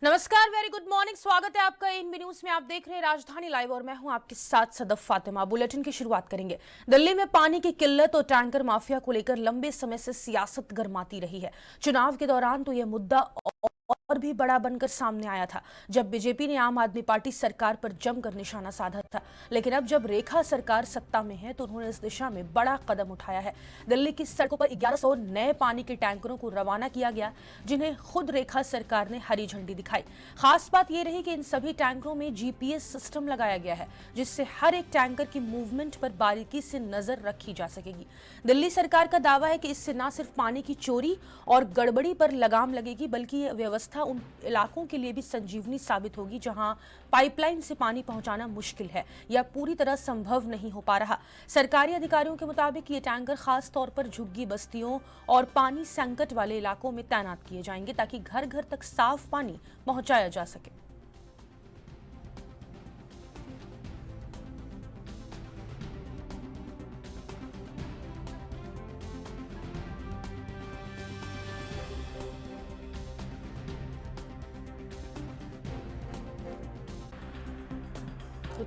नमस्कार, very good morning. स्वागत है आपका इन न्यूज में। आप देख रहे हैं राजधानी लाइव और मैं हूं आपके साथ सदफ फातिमा। बुलेटिन की शुरुआत करेंगे। दिल्ली में पानी की किल्लत और टैंकर माफिया को लेकर लंबे समय से सियासत गर्माती रही है। चुनाव के दौरान तो यह मुद्दा और भी बड़ा बनकर सामने आया था, जब बीजेपी ने आम आदमी पार्टी सरकार पर जमकर निशाना साधा था। लेकिन अब जब रेखा सरकार सत्ता में है तो उन्होंने इस दिशा में बड़ा कदम उठाया है। दिल्ली की सड़कों पर 1100 नए पानी के टैंकरों को रवाना किया गया, जिन्हें खुद रेखा सरकार ने हरी झंडी दिखाई। खास बात यह रही कि इन सभी टैंकरों में जीपीएस सिस्टम लगाया गया है, जिससे हर एक टैंकर की मूवमेंट पर बारीकी से नजर रखी जा सकेगी। दिल्ली सरकार का दावा है कि इससे न सिर्फ पानी की चोरी और गड़बड़ी पर लगाम लगेगी, बल्कि यह व्यवस्था उन इलाकों के लिए भी संजीवनी साबित होगी जहां पाइपलाइन से पानी पहुंचाना मुश्किल है या पूरी तरह संभव नहीं हो पा रहा। सरकारी अधिकारियों के मुताबिक ये टैंकर खास तौर पर झुग्गी बस्तियों और पानी संकट वाले इलाकों में तैनात किए जाएंगे, ताकि घर घर तक साफ पानी पहुंचाया जा सके। तो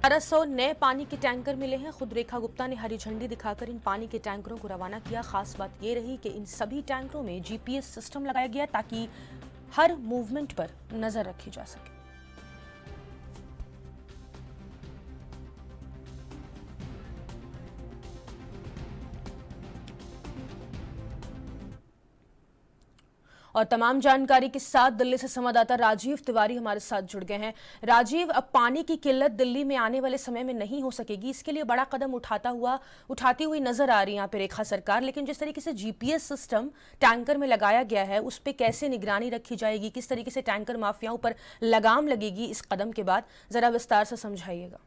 1200 नए पानी के टैंकर मिले हैं। खुद रेखा गुप्ता ने हरी झंडी दिखाकर इन पानी के टैंकरों को रवाना किया। खास बात यह रही कि इन सभी टैंकरों में जीपीएस सिस्टम लगाया गया, ताकि हर मूवमेंट पर नजर रखी जा सके। और तमाम जानकारी के साथ दिल्ली से संवाददाता राजीव तिवारी हमारे साथ जुड़ गए हैं। राजीव, अब पानी की किल्लत दिल्ली में आने वाले समय में नहीं हो सकेगी, इसके लिए बड़ा कदम उठाती हुई नजर आ रही है यहाँ पे रेखा सरकार। लेकिन जिस तरीके से जीपीएस सिस्टम टैंकर में लगाया गया है, उस पर कैसे निगरानी रखी जाएगी, किस तरीके से टैंकर माफियाओं पर लगाम लगेगी इस कदम के बाद, जरा विस्तार से समझाइएगा।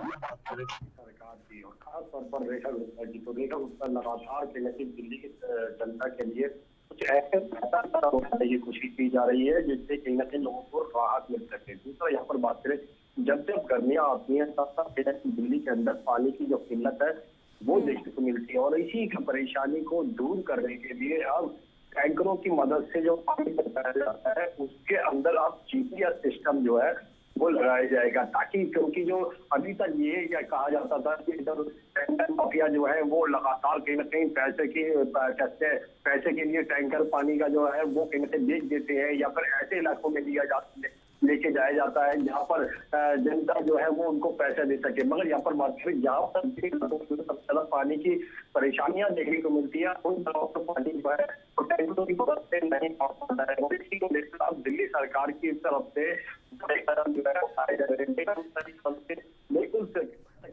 सरकार की और खास तौर पर रेखा गुप्ता की, तो रेखा गुप्ता लगातार दिल्ली की जनता के लिए कुछ ऐसे बेहतर कदम उठाने की कोशिश की जा रही है जिससे कहीं ना कहीं लोगों को राहत मिल सके। दूसरा यहाँ पर बात करें, जब जब गर्मियां आती हैं तब तब दिल्ली के अंदर पानी की जो किल्लत है वो देखने को मिलती है, और इसी परेशानी को दूर करने के लिए अब टैंकरों की मदद से जो पानी पहुंचाया जाता है उसके अंदर अब जीपीएस सिस्टम जो है वो लगाया जाएगा, ताकि क्योंकि जो अभी तक ये क्या कहा जाता था कि इधर टैंकर माफिया जो है वो लगातार कहीं ना कहीं पैसे के लिए टैंकर पानी का जो है वो कहीं ना कहीं बेच देते हैं या फिर ऐसे इलाकों में लेके जाया जाता है जहाँ पर जनता जो है वो उनको पैसा दे सके। मगर यहाँ पर बात करें, जहाँ पर सबसे ज्यादा पानी की परेशानियां देखने को मिलती है उन जगहों पर पानी जो है तो टैंकरों की मदद से नहीं पहुंच पाता है। और इसी को देखकर अब दिल्ली सरकार की तरफ से बड़े कदम जो है उठाए जा रहे हैं। बिल्कुल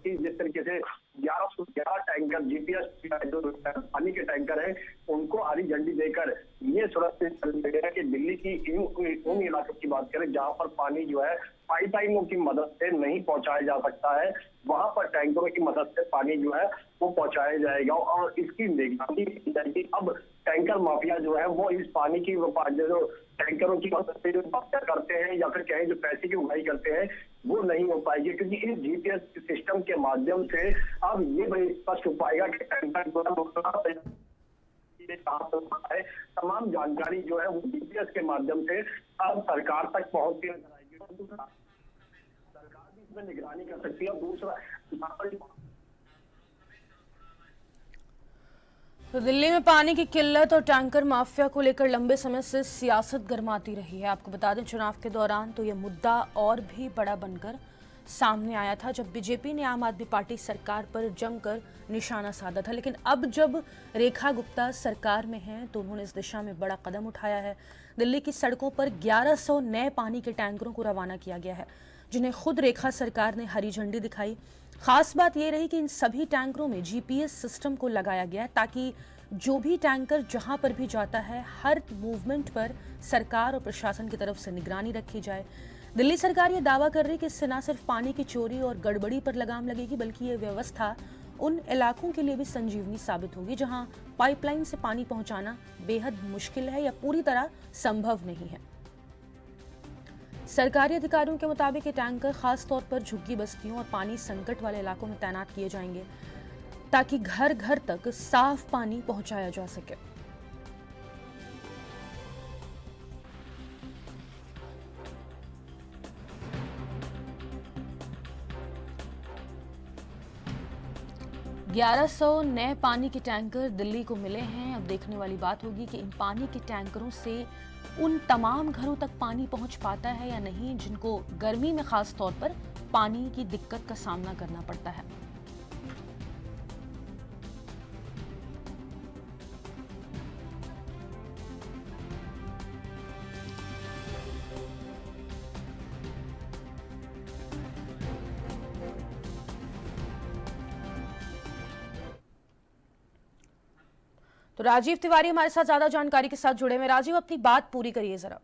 जिस तरीके से 1111 टैंकर जीपीएस जो पानी के टैंकर हैं उनको हरी झंडी देकर ये सुरक्षित कर दिया गया कि दिल्ली की उन इलाकों की बात करें जहां पर पानी जो है पाइपलाइनों की मदद से नहीं पहुंचाया जा सकता है, वहां पर टैंकरों की मदद से पानी जो है वो पहुंचाया जाएगा और इसकी निगरानी की जाएगी। अब टैंकर माफिया जो है वो इस पानी की जो टैंकरों की मदद से जो माफिया करते हैं या फिर कहें जो पैसे की उगाई करते हैं वो नहीं हो पाएगी, क्योंकि इस जीपीएस सिस्टम के माध्यम से अब ये बड़ी स्पष्ट हो पाएगा कि टैंकर है तमाम जानकारी जो है वो जीपीएस के माध्यम से अब सरकार तक पहुंचती नजर आएगी। सरकार भी इसमें निगरानी कर सकती है। और दूसरा, तो दिल्ली में पानी की किल्लत और टैंकर माफिया को लेकर लंबे समय से सियासत गर्माती रही है। आपको बता दें, चुनाव के दौरान तो यह मुद्दा और भी बड़ा बनकर सामने आया था, जब बीजेपी ने आम आदमी पार्टी सरकार पर जमकर निशाना साधा था। लेकिन अब जब रेखा गुप्ता सरकार में हैं तो उन्होंने इस दिशा में बड़ा कदम उठाया है। दिल्ली की सड़कों पर 1100 नए पानी के टैंकरों को रवाना किया गया है, जिन्हें खुद रेखा सरकार ने हरी झंडी दिखाई। खास बात यह रही कि इन सभी टैंकरों में जीपीएस सिस्टम को लगाया गया है, ताकि जो भी टैंकर जहां पर भी जाता है हर मूवमेंट पर सरकार और प्रशासन की तरफ से निगरानी रखी जाए। दिल्ली सरकार ये दावा कर रही है कि इससे न सिर्फ पानी की चोरी और गड़बड़ी पर लगाम लगेगी, बल्कि ये व्यवस्था उन इलाकों के लिए भी संजीवनी साबित होगी जहां पाइपलाइन से पानी पहुंचाना बेहद मुश्किल है या पूरी तरह संभव नहीं है। सरकारी अधिकारियों के मुताबिक ये टैंकर खास तौर पर झुग्गी बस्तियों और पानी संकट वाले इलाकों में तैनात किए जाएंगे, ताकि घर घर तक साफ पानी पहुंचाया जा सके। 1100 नए पानी के टैंकर दिल्ली को मिले हैं। अब देखने वाली बात होगी कि इन पानी के टैंकरों से उन तमाम घरों तक पानी पहुंच पाता है या नहीं जिनको गर्मी में खास तौर पर पानी की दिक्कत का सामना करना पड़ता है। तो राजीव तिवारी हमारे साथ ज्यादा जानकारी के साथ जुड़े हुए। राजीव, अपनी बात पूरी करिए जरा।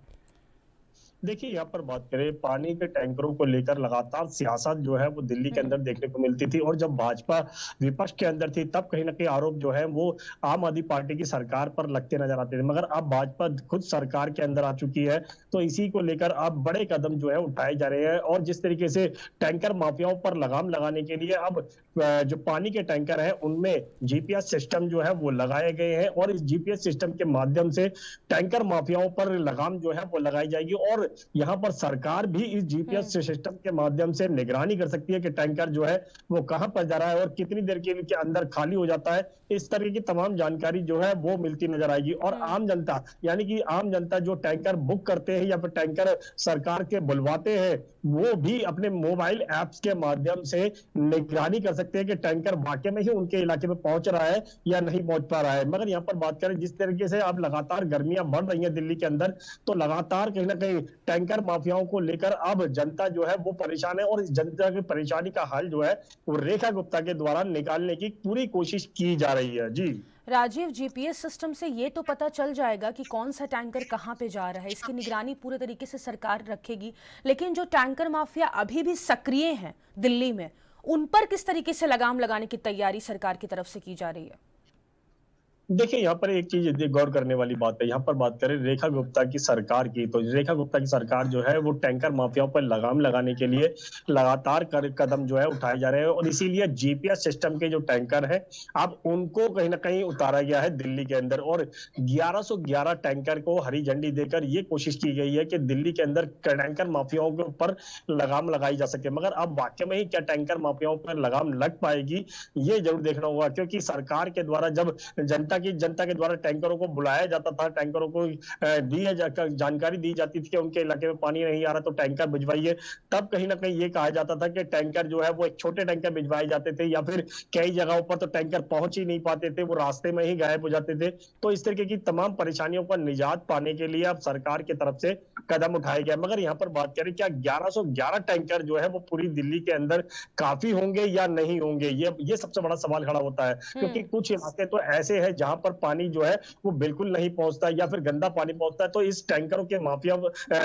देखिए, यहाँ पर बात करें पानी के टैंकरों को लेकर लगातार सियासत जो है वो दिल्ली के अंदर देखने को मिलती थी, और जब भाजपा विपक्ष के अंदर थी तब कहीं ना कहीं आरोप जो है वो आम आदमी पार्टी की सरकार पर लगते नजर आते थे। मगर अब भाजपा खुद सरकार के अंदर आ चुकी है, तो इसी को लेकर अब बड़े कदम जो है उठाए जा रहे हैं। और जिस तरीके से टैंकर माफियाओं पर लगाम लगाने के लिए अब जो पानी के टैंकर है उनमें जीपीएस सिस्टम जो है वो लगाए गए हैं, और इस जीपीएस सिस्टम के माध्यम से टैंकर माफियाओं पर लगाम जो है वो लगाई जाएगी। और यहाँ पर सरकार भी इस जीपीएस सिस्टम के माध्यम से निगरानी कर सकती है कि टैंकर जो है वो कहां पर जा रहा है और कितनी देर के अंदर खाली हो जाता है। इस तरह की तमाम जानकारी जो है वो मिलती नजर आएगी। और आम जनता, यानी कि आम जनता जो टैंकर बुक करते हैं या फिर टैंकर सरकार के बुलवाते हैं, वो भी अपने मोबाइल ऐप्स के माध्यम से निगरानी कर सकते हैं कि टैंकर वाकई में ही उनके इलाके में पहुंच रहा है या नहीं पहुंच पा रहा है। मगर यहाँ पर बात करें जिस तरीके से अब लगातार गर्मियां बढ़ रही हैं दिल्ली के अंदर, तो लगातार कहीं ना कहीं टैंकर माफियाओं को लेकर अब जनता जो है वो परेशान है, और इस जनता की परेशानी का हल जो है वो रेखा गुप्ता के द्वारा निकालने की पूरी कोशिश की जा रही है। जी राजीव, जीपीएस सिस्टम से ये तो पता चल जाएगा कि कौन सा टैंकर कहां पे जा रहा है, इसकी निगरानी पूरे तरीके से सरकार रखेगी। लेकिन जो टैंकर माफिया अभी भी सक्रिय हैं दिल्ली में, उन पर किस तरीके से लगाम लगाने की तैयारी सरकार की तरफ से की जा रही है? देखिए, यहाँ पर एक चीज गौर करने वाली बात है। यहाँ पर बात करें रेखा गुप्ता की सरकार की, तो रेखा गुप्ता की सरकार जो है वो टैंकर माफियाओं पर लगाम लगाने के लिए लगातार कदम जो है उठाए जा रहे हैं, और इसीलिए जीपीएस सिस्टम के जो टैंकर हैं अब उनको कहीं ना कहीं उतारा गया है दिल्ली के अंदर। और 1111 टैंकर को हरी झंडी देकर ये कोशिश की गई है कि दिल्ली के अंदर टैंकर माफियाओं के ऊपर लगाम लगाई जा सके। मगर अब वाकई में ही क्या टैंकर माफियाओं पर लगाम लग पाएगी, ये जरूर देखना होगा। क्योंकि सरकार के द्वारा जब जनता के द्वारा टैंकरों को बुलाया जाता था, टैंकरों को जानकारी दी जाती थी कि उनके इलाके में पानी नहीं आ रहा तो टैंकर भिजवाइए, तब कहीं ना कहीं ये कहा जाता था कि टैंकर जो है वो एक छोटे टैंकर भिजवाए जाते थे, या फिर कई जगहों पर तो टैंकर पहुंच ही नहीं पाते थे, वो रास्ते में ही गायब हो जाते थे। तो इस तरीके की तमाम परेशानियों पर निजात पाने के लिए अब सरकार की तरफ से कदम उठाए गए। मगर यहाँ पर बात करें क्या 1111 टैंकर जो है वो पूरी दिल्ली के अंदर काफी होंगे या नहीं होंगे, ये सबसे बड़ा सवाल खड़ा होता है। क्योंकि कुछ इलाके तो ऐसे हैं जहां पर पानी जो है वो बिल्कुल नहीं पहुंचता या फिर गंदा पानी पहुंचता है। तो इस टैंकरों के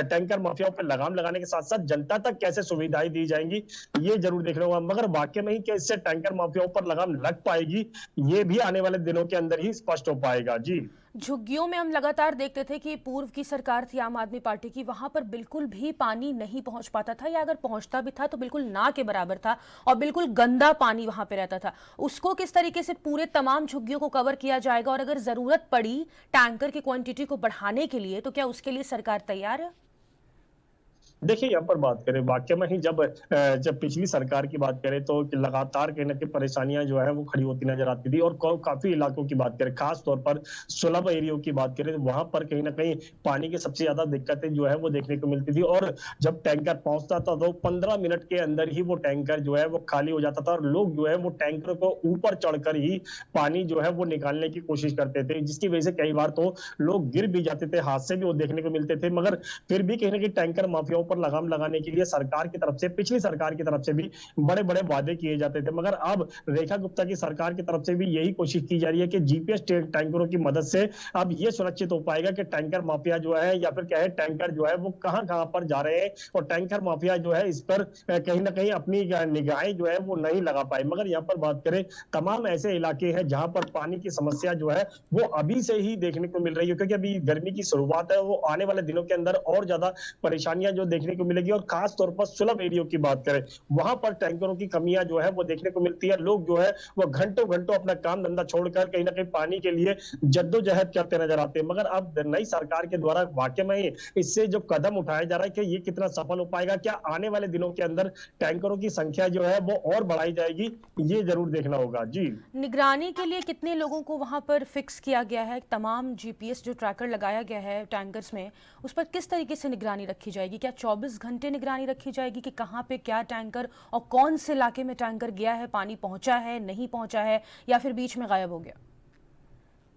टैंकर माफियाओं पर लगाम लगाने के साथ साथ जनता तक कैसे सुविधाएं दी जाएंगी, ये जरूर देखना होगा। मगर वाकई में ही क्या इससे टैंकर माफियाओं पर लगाम लग पाएगी, ये भी आने वाले दिनों के अंदर ही स्पष्ट हो पाएगा। जी झुग्गियों में हम लगातार देखते थे कि पूर्व की सरकार थी आम आदमी पार्टी की, वहां पर बिल्कुल भी पानी नहीं पहुंच पाता था, या अगर पहुंचता भी था तो बिल्कुल ना के बराबर था, और बिल्कुल गंदा पानी वहां पे रहता था। उसको किस तरीके से पूरे तमाम झुग्गियों को कवर किया जाएगा, और अगर जरूरत पड़ी टैंकर की क्वांटिटी को बढ़ाने के लिए तो क्या उसके लिए सरकार तैयार है? देखिए, यहाँ पर बात करें वाकई में ही जब पिछली सरकार की बात करें तो लगातार कहीं ना कहीं परेशानियां जो है वो खड़ी होती नजर आती थी। और काफी इलाकों की बात करें, खास तौर पर सुलभ एरियो की बात करें तो वहां पर कहीं ना कहीं पानी की सबसे ज्यादा दिक्कतें जो है वो देखने को मिलती थी। और जब टैंकर पहुंचता था तो 15 मिनट के अंदर ही वो टैंकर जो है वो खाली हो जाता था, और लोग जो है वो टैंकर को ऊपर चढ़कर ही पानी जो है वो निकालने की कोशिश करते थे, जिसकी वजह से कई बार तो लोग गिर भी जाते थे, हादसे भी वो देखने को मिलते थे। मगर फिर भी कहीं ना कहीं टैंकर माफियाओं पर लगाम लगाने के लिए सरकार की तरफ से, पिछली सरकार की तरफ से भी बड़े बड़े वादे किए जाते थे। मगर अब रेखा गुप्ता की सरकार की तरफ से भी यही कोशिश की जा रही है कि जीपीएस टैंकरों की मदद से अब यह सुनिश्चित हो पाएगा कि टैंकर माफिया जो है या फिर क्या है टैंकर जो है वो कहां कहां पर जा रहे हैं, और टैंकर माफिया जो है इस पर कहीं ना कहीं अपनी निगाहें जो है वो नहीं लगा पाए। मगर यहाँ पर बात करें, तमाम ऐसे इलाके हैं जहां पर पानी की समस्या जो है वो अभी से ही देखने को मिल रही है, क्योंकि अभी गर्मी की शुरुआत है, वो आने वाले दिनों के अंदर और ज्यादा परेशानियां जो देखने को मिलेगी। और खास तौर पर सुलभ एरियो की बात करें, वहां पर टैंकरों की कमियां जो है वो देखने को मिलती है। लोग जो है वो घंटों घंटों अपना काम धंधा छोड़कर कहीं ना कहीं पानी के लिए जद्दोजहद करते नजर आते हैं। मगर अब नई सरकार के द्वारा वाकई में ही इससे जो कदम उठाया जा रहा है कि ये कितना सफल हो पाएगा, क्या आने वाले दिनों के अंदर टैंकरों की संख्या जो है वो और बढ़ाई जाएगी, ये जरूर देखना होगा। जी, निगरानी के लिए कितने लोगों को वहां पर फिक्स किया गया है? तमाम जीपीएस जो ट्रैकर लगाया गया है टैंकर्स में, उस पर किस तरीके से निगरानी रखी जाएगी? क्या 24 घंटे निगरानी रखी जाएगी कि कहाँ पे क्या टैंकर और कौन से इलाके में टैंकर गया है, पानी पहुंचा है, नहीं पहुंचा है, या फिर बीच में गायब हो गया?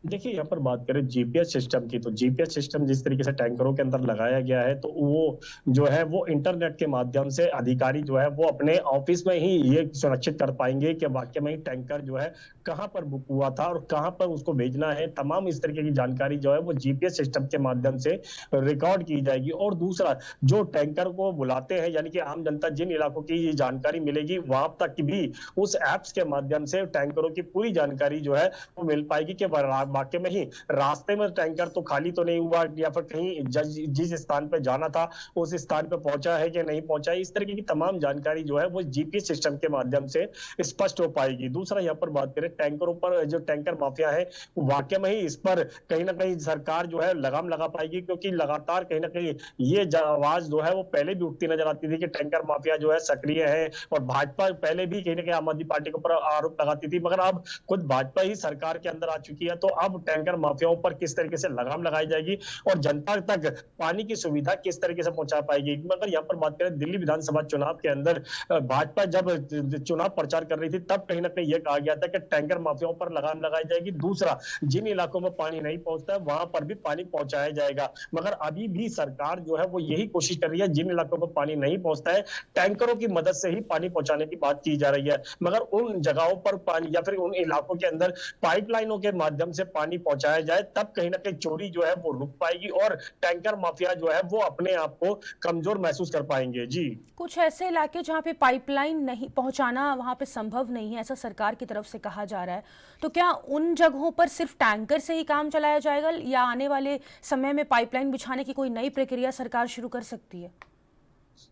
देखिए यहाँ पर बात करें जीपीएस सिस्टम की, तो जीपीएस सिस्टम जिस तरीके से टैंकरों के अंदर लगाया गया है, तो वो जो है वो इंटरनेट के माध्यम से अधिकारी जो है वो अपने ऑफिस में ही ये सुनिश्चित कर पाएंगे कि वाकई में ही टैंकर जो है कहाँ पर बुक हुआ था और कहाँ पर उसको भेजना है। तमाम इस तरीके की जानकारी जो है वो जीपीएस सिस्टम के माध्यम से रिकॉर्ड की जाएगी। और दूसरा, जो टैंकर को बुलाते हैं यानी कि आम जनता जिन इलाकों की ये जानकारी मिलेगी, वहां तक भी उस एप्स के माध्यम से टैंकरों की पूरी जानकारी जो है वो मिल पाएगी कि वाकई में ही रास्ते में टैंकर तो खाली तो नहीं हुआ, या फिर कहीं जिस स्थान पे जाना था उस स्थान पे पहुंचा है कि नहीं पहुंचा है। इस तरीके की तमाम जानकारी जो है वो जीपीएस सिस्टम के माध्यम से स्पष्ट हो पाएगी। दूसरा, यहाँ पर बात करें टैंकरों पर, जो टैंकर माफिया है वाकई में ही इस पर कहीं ना कहीं सरकार जो है लगाम लगा पाएगी, क्योंकि लगातार कहीं ना कहीं ये आवाज जो है वो पहले भी उठती नजर आती थी कि टैंकर माफिया जो है सक्रिय है। और भाजपा पहले भी कहीं ना कहीं आम आदमी पार्टी के ऊपर आरोप लगाती थी, मगर अब खुद भाजपा ही सरकार के अंदर आ चुकी है। तो अब टैंकर माफियाओं पर किस तरीके से लगाम लगाई जाएगी और जनता तक पानी की सुविधा किस तरीके से पहुंचा पाएगी। मगर यहाँ पर बात करें दिल्ली विधानसभा चुनाव के अंदर, भाजपा जब चुनाव प्रचार कर रही थी तब कहीं ना कहीं यह कहा गया था कि टैंकर माफियाओं पर लगाम लगाई जाएगी। दूसरा, जिन इलाकों में पानी नहीं पहुंचता है वहां पर भी पानी पहुंचाया जाएगा। मगर अभी भी सरकार जो है वो यही कोशिश कर रही है, जिन इलाकों में पानी नहीं पहुंचता है टैंकरों की मदद से ही पानी पहुंचाने की बात की जा रही है। मगर उन जगहों पर पानी या फिर उन इलाकों के अंदर पाइपलाइनों के माध्यम से पानी पहुंचाया जाए, तब कहीं ना कहीं चोरी जो है वो रुक पाएगी और टैंकर माफिया जो है वो अपने आप को कमजोर महसूस कर पाएंगे। जी, कुछ ऐसे इलाके जहां पे पाइपलाइन नहीं पहुंचाना वहां पे संभव नहीं है, ऐसा सरकार की तरफ से कहा जा रहा है, तो क्या उन जगहों पर सिर्फ टैंकर से ही काम चलाया जाएगा, या आने वाले समय में पाइपलाइन बिछाने की कोई नई प्रक्रिया सरकार शुरू कर सकती है?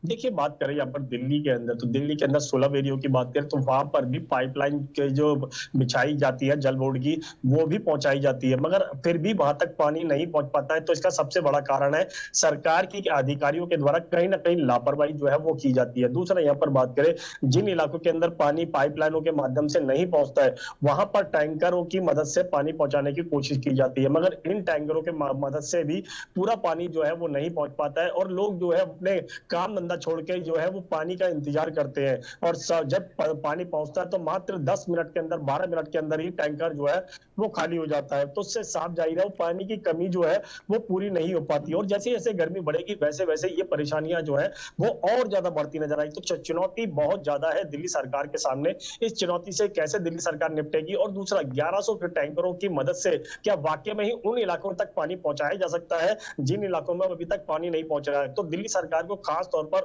देखिए बात करें यहाँ पर दिल्ली के अंदर, तो दिल्ली के अंदर सुलभ एरियो की बात करें तो वहां पर भी पाइपलाइन के जो बिछाई जाती है जल बोर्ड की, वो भी पहुंचाई जाती है, मगर फिर भी वहां तक पानी नहीं पहुंच पाता है। तो इसका सबसे बड़ा कारण है सरकार की अधिकारियों के द्वारा कहीं ना कहीं लापरवाही जो है वो की जाती है। दूसरा, यहाँ पर बात करें जिन इलाकों के अंदर पानी पाइपलाइनों के माध्यम से नहीं पहुंचता है, वहां पर टैंकरों की मदद से पानी पहुंचाने की कोशिश की जाती है, मगर इन टैंकरों के मदद से भी पूरा पानी जो है वो नहीं पहुंच पाता है। और लोग जो है अपने काम धंधा छोड़ के जो है वो पानी का इंतजार करते हैं, और जब पानी पहुंचता है तो मात्र 10 मिनट के अंदर, 12 मिनट के अंदर ही टैंकर जो है वो खाली हो जाता है। तो उससे साफ जाहिर है वो पानी की कमी जो है वो पूरी नहीं हो पाती। और जैसे जैसे गर्मी बढ़ेगी वैसे वैसे ये परेशानियां जो है वो और ज्यादा बढ़ती नजर आई। तो चुनौती बहुत ज्यादा है दिल्ली सरकार के सामने। इस चुनौती से कैसे दिल्ली सरकार निपटेगी? और दूसरा, 1100 टैंकरों की मदद से क्या वाकई में ही उन इलाकों तक पानी पहुंचाया जा सकता है जिन इलाकों में अभी तक पानी नहीं पहुंच रहा है? तो दिल्ली सरकार को खास तौर पर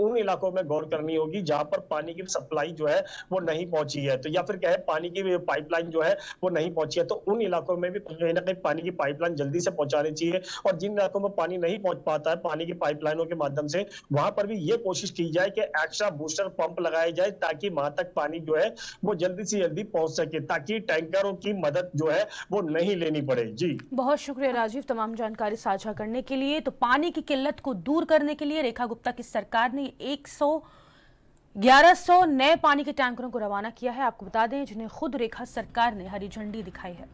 उन इलाकों में गौर करनी होगी जहां पर पानी की सप्लाई जो है वो नहीं पहुंची है, तो या फिर क्या है पानी की पाइपलाइन जो है वो नहीं पहुंची है, तो उन इलाकों में भी कहीं ना कहीं पानी की पाइपलाइन जल्दी से पहुंचानी चाहिए। और जिन इलाकों में पानी नहीं पहुंच पाता है पानी की पाइपलाइनों के माध्यम से, वहां पर भी ये कोशिश की जाए कि एक्स्ट्रा बूस्टर पंप लगाए जाए ताकि वहां तक पानी जो है वो जल्दी से जल्दी पहुंच सके, ताकि टैंकरों की मदद जो है वो नहीं लेनी पड़े। जी, बहुत शुक्रिया राजीव तमाम जानकारी साझा करने के लिए। तो पानी की किल्लत को दूर करने के लिए रेखा गुप्ता की सरकार ने 1100 नए पानी के टैंकरों को रवाना किया है। आपको बता दें जिन्हें खुद रेखा सरकार ने हरी झंडी दिखाई है।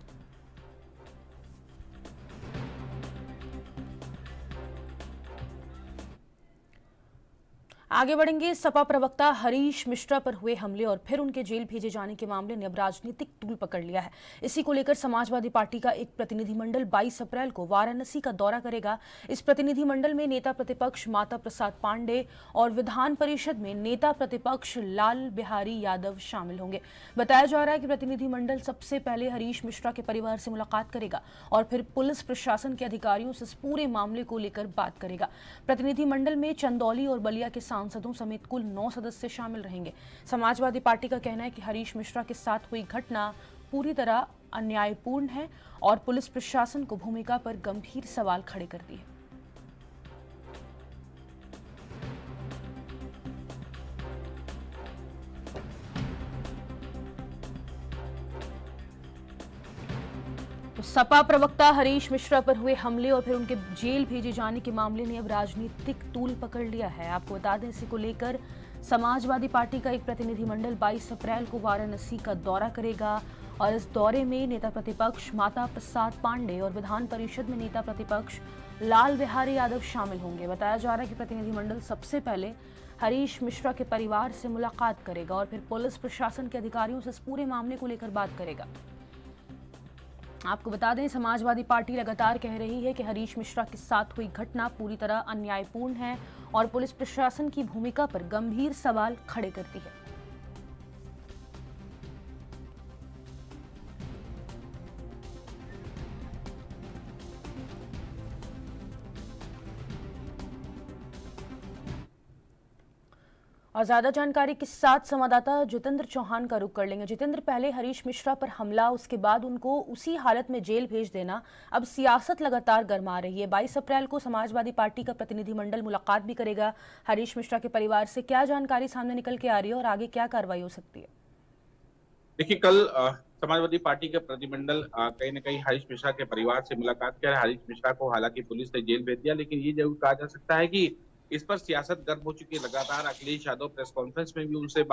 आगे बढ़ेंगे। सपा प्रवक्ता हरीश मिश्रा पर हुए हमले और फिर उनके जेल भेजे जाने के मामले ने अब राजनीतिक तूल पकड़ लिया है। इसी को लेकर समाजवादी पार्टी का एक प्रतिनिधिमंडल 22 अप्रैल को वाराणसी का दौरा करेगा। इस प्रतिनिधिमंडल में नेता प्रतिपक्ष माता प्रसाद पांडे और विधान परिषद में नेता प्रतिपक्ष लाल बिहारी यादव शामिल होंगे। बताया जा रहा है कि प्रतिनिधिमंडल सबसे पहले हरीश मिश्रा के परिवार से मुलाकात करेगा और फिर पुलिस प्रशासन के अधिकारियों से इस पूरे मामले को लेकर बात करेगा। प्रतिनिधिमंडल में चंदौली और बलिया के सांसदों समेत कुल 9 सदस्य शामिल रहेंगे। समाजवादी पार्टी का कहना है कि हरीश मिश्रा के साथ हुई घटना पूरी तरह अन्यायपूर्ण है और पुलिस प्रशासन को भूमिका पर गंभीर सवाल खड़े कर दिए। तो सपा प्रवक्ता हरीश मिश्रा पर हुए हमले और फिर उनके जेल भेजे जाने के मामले ने अब राजनीतिक तूल पकड़ लिया है। आपको बता दें, इसी को लेकर समाजवादी पार्टी का एक प्रतिनिधिमंडल 22 अप्रैल को वाराणसी का दौरा करेगा और इस दौरे में नेता प्रतिपक्ष माता प्रसाद पांडे और विधान परिषद में नेता प्रतिपक्ष लाल बिहारी यादव शामिल होंगे। बताया जा रहा है कि प्रतिनिधिमंडल सबसे पहले हरीश मिश्रा के परिवार से मुलाकात करेगा और फिर पुलिस प्रशासन के अधिकारियों से इस पूरे मामले को लेकर बात करेगा। आपको बता दें, समाजवादी पार्टी लगातार कह रही है कि हरीश मिश्रा के साथ हुई घटना पूरी तरह अन्यायपूर्ण है और पुलिस प्रशासन की भूमिका पर गंभीर सवाल खड़े करती है। और ज्यादा जानकारी के साथ संवाददाता जितेंद्र चौहान का रुख कर लेंगे। जितेंद्र, पहले हरीश मिश्रा पर हमला, उसके बाद उनको उसी हालत में जेल भेज देना, अब सियासत लगातार गरमा रही है। 22 अप्रैल को समाजवादी पार्टी का प्रतिनिधिमंडल मुलाकात भी करेगा हरीश मिश्रा के परिवार से। क्या जानकारी सामने निकल के आ रही है और आगे क्या कार्रवाई हो सकती है? देखिए, कल समाजवादी पार्टी के प्रतिनिधिमंडल कहीं न कहीं हरीश मिश्रा के परिवार से मुलाकात कर हरीश मिश्रा को हालांकि पुलिस ने जेल भेज दिया, लेकिन ये जरूर कहा जा सकता है कि इस पर सियासत गर्म हो चुकी है। लगातार अखिलेश यादव प्रेस कॉन्फ्रेंस में भी उनसे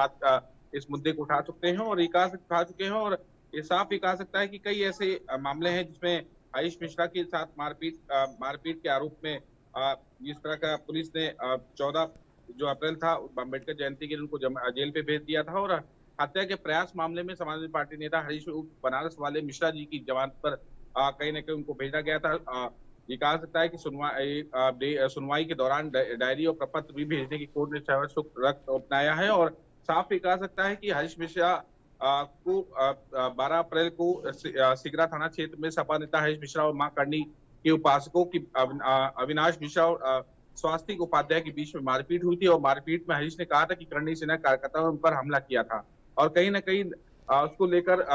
इस मुद्दे को उठा चुके हैं और उठा चुके हैं और ये साफ ही कहा सकता है कि कई ऐसे मामले हैं जिसमें हरीश मिश्रा के साथ मारपीट के आरोप में जिस तरह का पुलिस ने 14 जो अप्रैल था अम्बेडकर जयंती के दिन उनको जेल पे भेज दिया था और हत्या के प्रयास मामले में समाजवादी पार्टी नेता हरीश बनारस वाले मिश्रा जी की जमानत पर कहीं न कहीं उनको भेजा गया था। ये कहा सकता है कि सुनवाई के दौरान डायरी और प्रपत्र भी भेजने की कोर्ट ने रक्त अपनाया है और साफ ही कहा सकता है कि हरीश मिश्रा को 12 अप्रैल को सिगरा थाना क्षेत्र में सपा नेता हरीश मिश्रा और मां करनी के उपासकों की अविनाश मिश्रा और स्वास्तिक उपाध्याय के बीच में मारपीट हुई थी और मारपीट में हरीश ने कहा था कि करणी सेना कार्यकर्ताओं ने उन पर हमला किया था और कहीं न कहीं उसको लेकर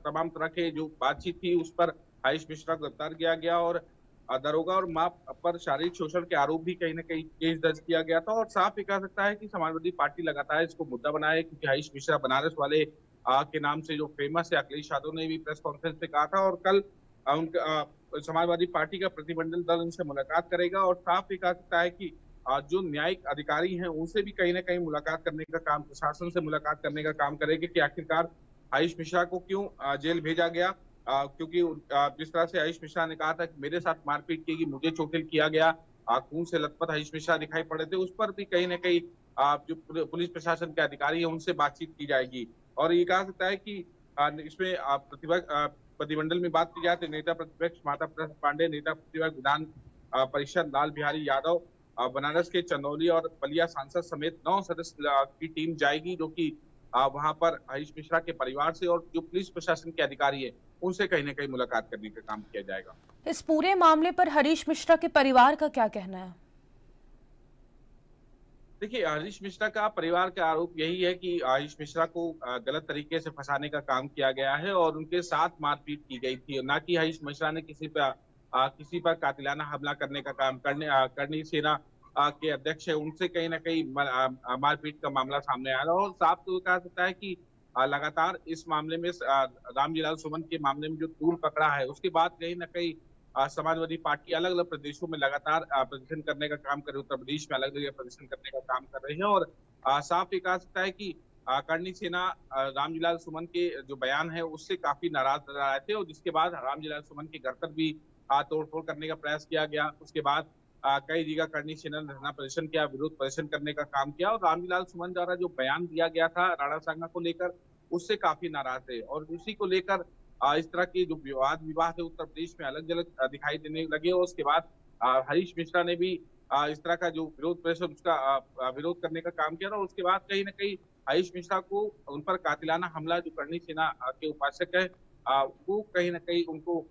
तमाम तरह के जो बातचीत थी उस पर हरीश मिश्रा को गिरफ्तार किया गया और दरोगा और मां पर शारीरिक शोषण के आरोप भी कहीं न कहीं केस दर्ज किया गया था और साफ ही कहा सकता है कि समाजवादी पार्टी लगातार इसको मुद्दा बनाया है क्योंकि हरीश मिश्रा बनारस वाले के नाम से जो फेमस है। अखिलेश यादव ने भी प्रेस कॉन्फ्रेंस में कहा था और कल समाजवादी पार्टी का प्रतिनिधिमंडल दल उनसे मुलाकात करेगा और साफ ही कहा सकता है कि जो न्यायिक अधिकारी हैं उनसे भी कहीं न कहीं मुलाकात करने का काम, प्रशासन से मुलाकात करने का काम करेगी कि आखिरकार हरीश मिश्रा को क्यों जेल भेजा गया। क्योंकि जिस तरह से हरीश मिश्रा ने कहा था कि मेरे साथ मारपीट की, मुझे चोटिल किया गया, खून से लथपथ हरीश मिश्रा दिखाई पड़े थे, उस पर भी कहीं न कहीं जो पुलिस प्रशासन के अधिकारी हैं उनसे बातचीत की जाएगी और ये कहा सकता है कि इसमें प्रतिनिधिमंडल में बात की जाए तो नेता प्रतिपक्ष माता प्रसाद पांडे, नेता प्रतिपक्ष विधान परिषद लाल बिहारी यादव, बनारस के चंदौली और बलिया सांसद समेत 9 सदस्य की टीम जाएगी जो कि वहां पर हरीश मिश्रा के परिवार से और जो पुलिस प्रशासन के अधिकारी है उनसे कहीं न कहीं मुलाकात करने का काम किया जाएगा। इस पूरे मामले पर हरीश मिश्रा के परिवार का क्या कहना है? देखिए, हरीश मिश्रा का परिवार का आरोप यही है कि हरीश मिश्रा को गलत तरीके से फंसाने का काम किया गया है और उनके साथ मारपीट की गई थी, ना कि हरीश मिश्रा ने किसी पर कातिलाना हमला करने का काम करनी सेना के अध्यक्ष है उनसे कहीं न कहीं मारपीट का मामला सामने आया और साफ तो कहा सकता है कि लगातार इस मामले में रामजीलाल सुमन के मामले में जो तूल पकड़ा है उसके बाद कहीं न कहीं समाजवादी पार्टी अलग अलग प्रदेशों में लगातार प्रदर्शन करने का काम कर रही है। उत्तर प्रदेश में अलग अलग प्रदर्शन करने का काम कर रही है और साफ ये कहा सकता है कि करणी सेना रामजीलाल सुमन के जो बयान है उससे काफी नाराज नजर आए थे और जिसके बाद रामजीलाल सुमन के घर पर भी तोड़फोड़ करने का प्रयास किया गया। उसके बाद कई जगह करणी सेना ने धरना प्रदर्शन किया, विरोध प्रदर्शन करने का काम किया और रामजीलाल सुमन द्वारा जो बयान दिया गया था राणा सांगा को लेकर उससे काफी नाराज थे और उसी को लेकर इस तरह के जो विवाद है उत्तर प्रदेश में अलग अलग दिखाई देने लगे और उसके बाद हरीश मिश्रा ने भी इस तरह का जो विरोध प्रदर्शन उसका विरोध करने का काम किया और उसके बाद कहीं न कहीं हरीश मिश्रा को उन पर कातिलाना हमला जो करणी सेना के उपासक है वो कहीं न कहीं उनको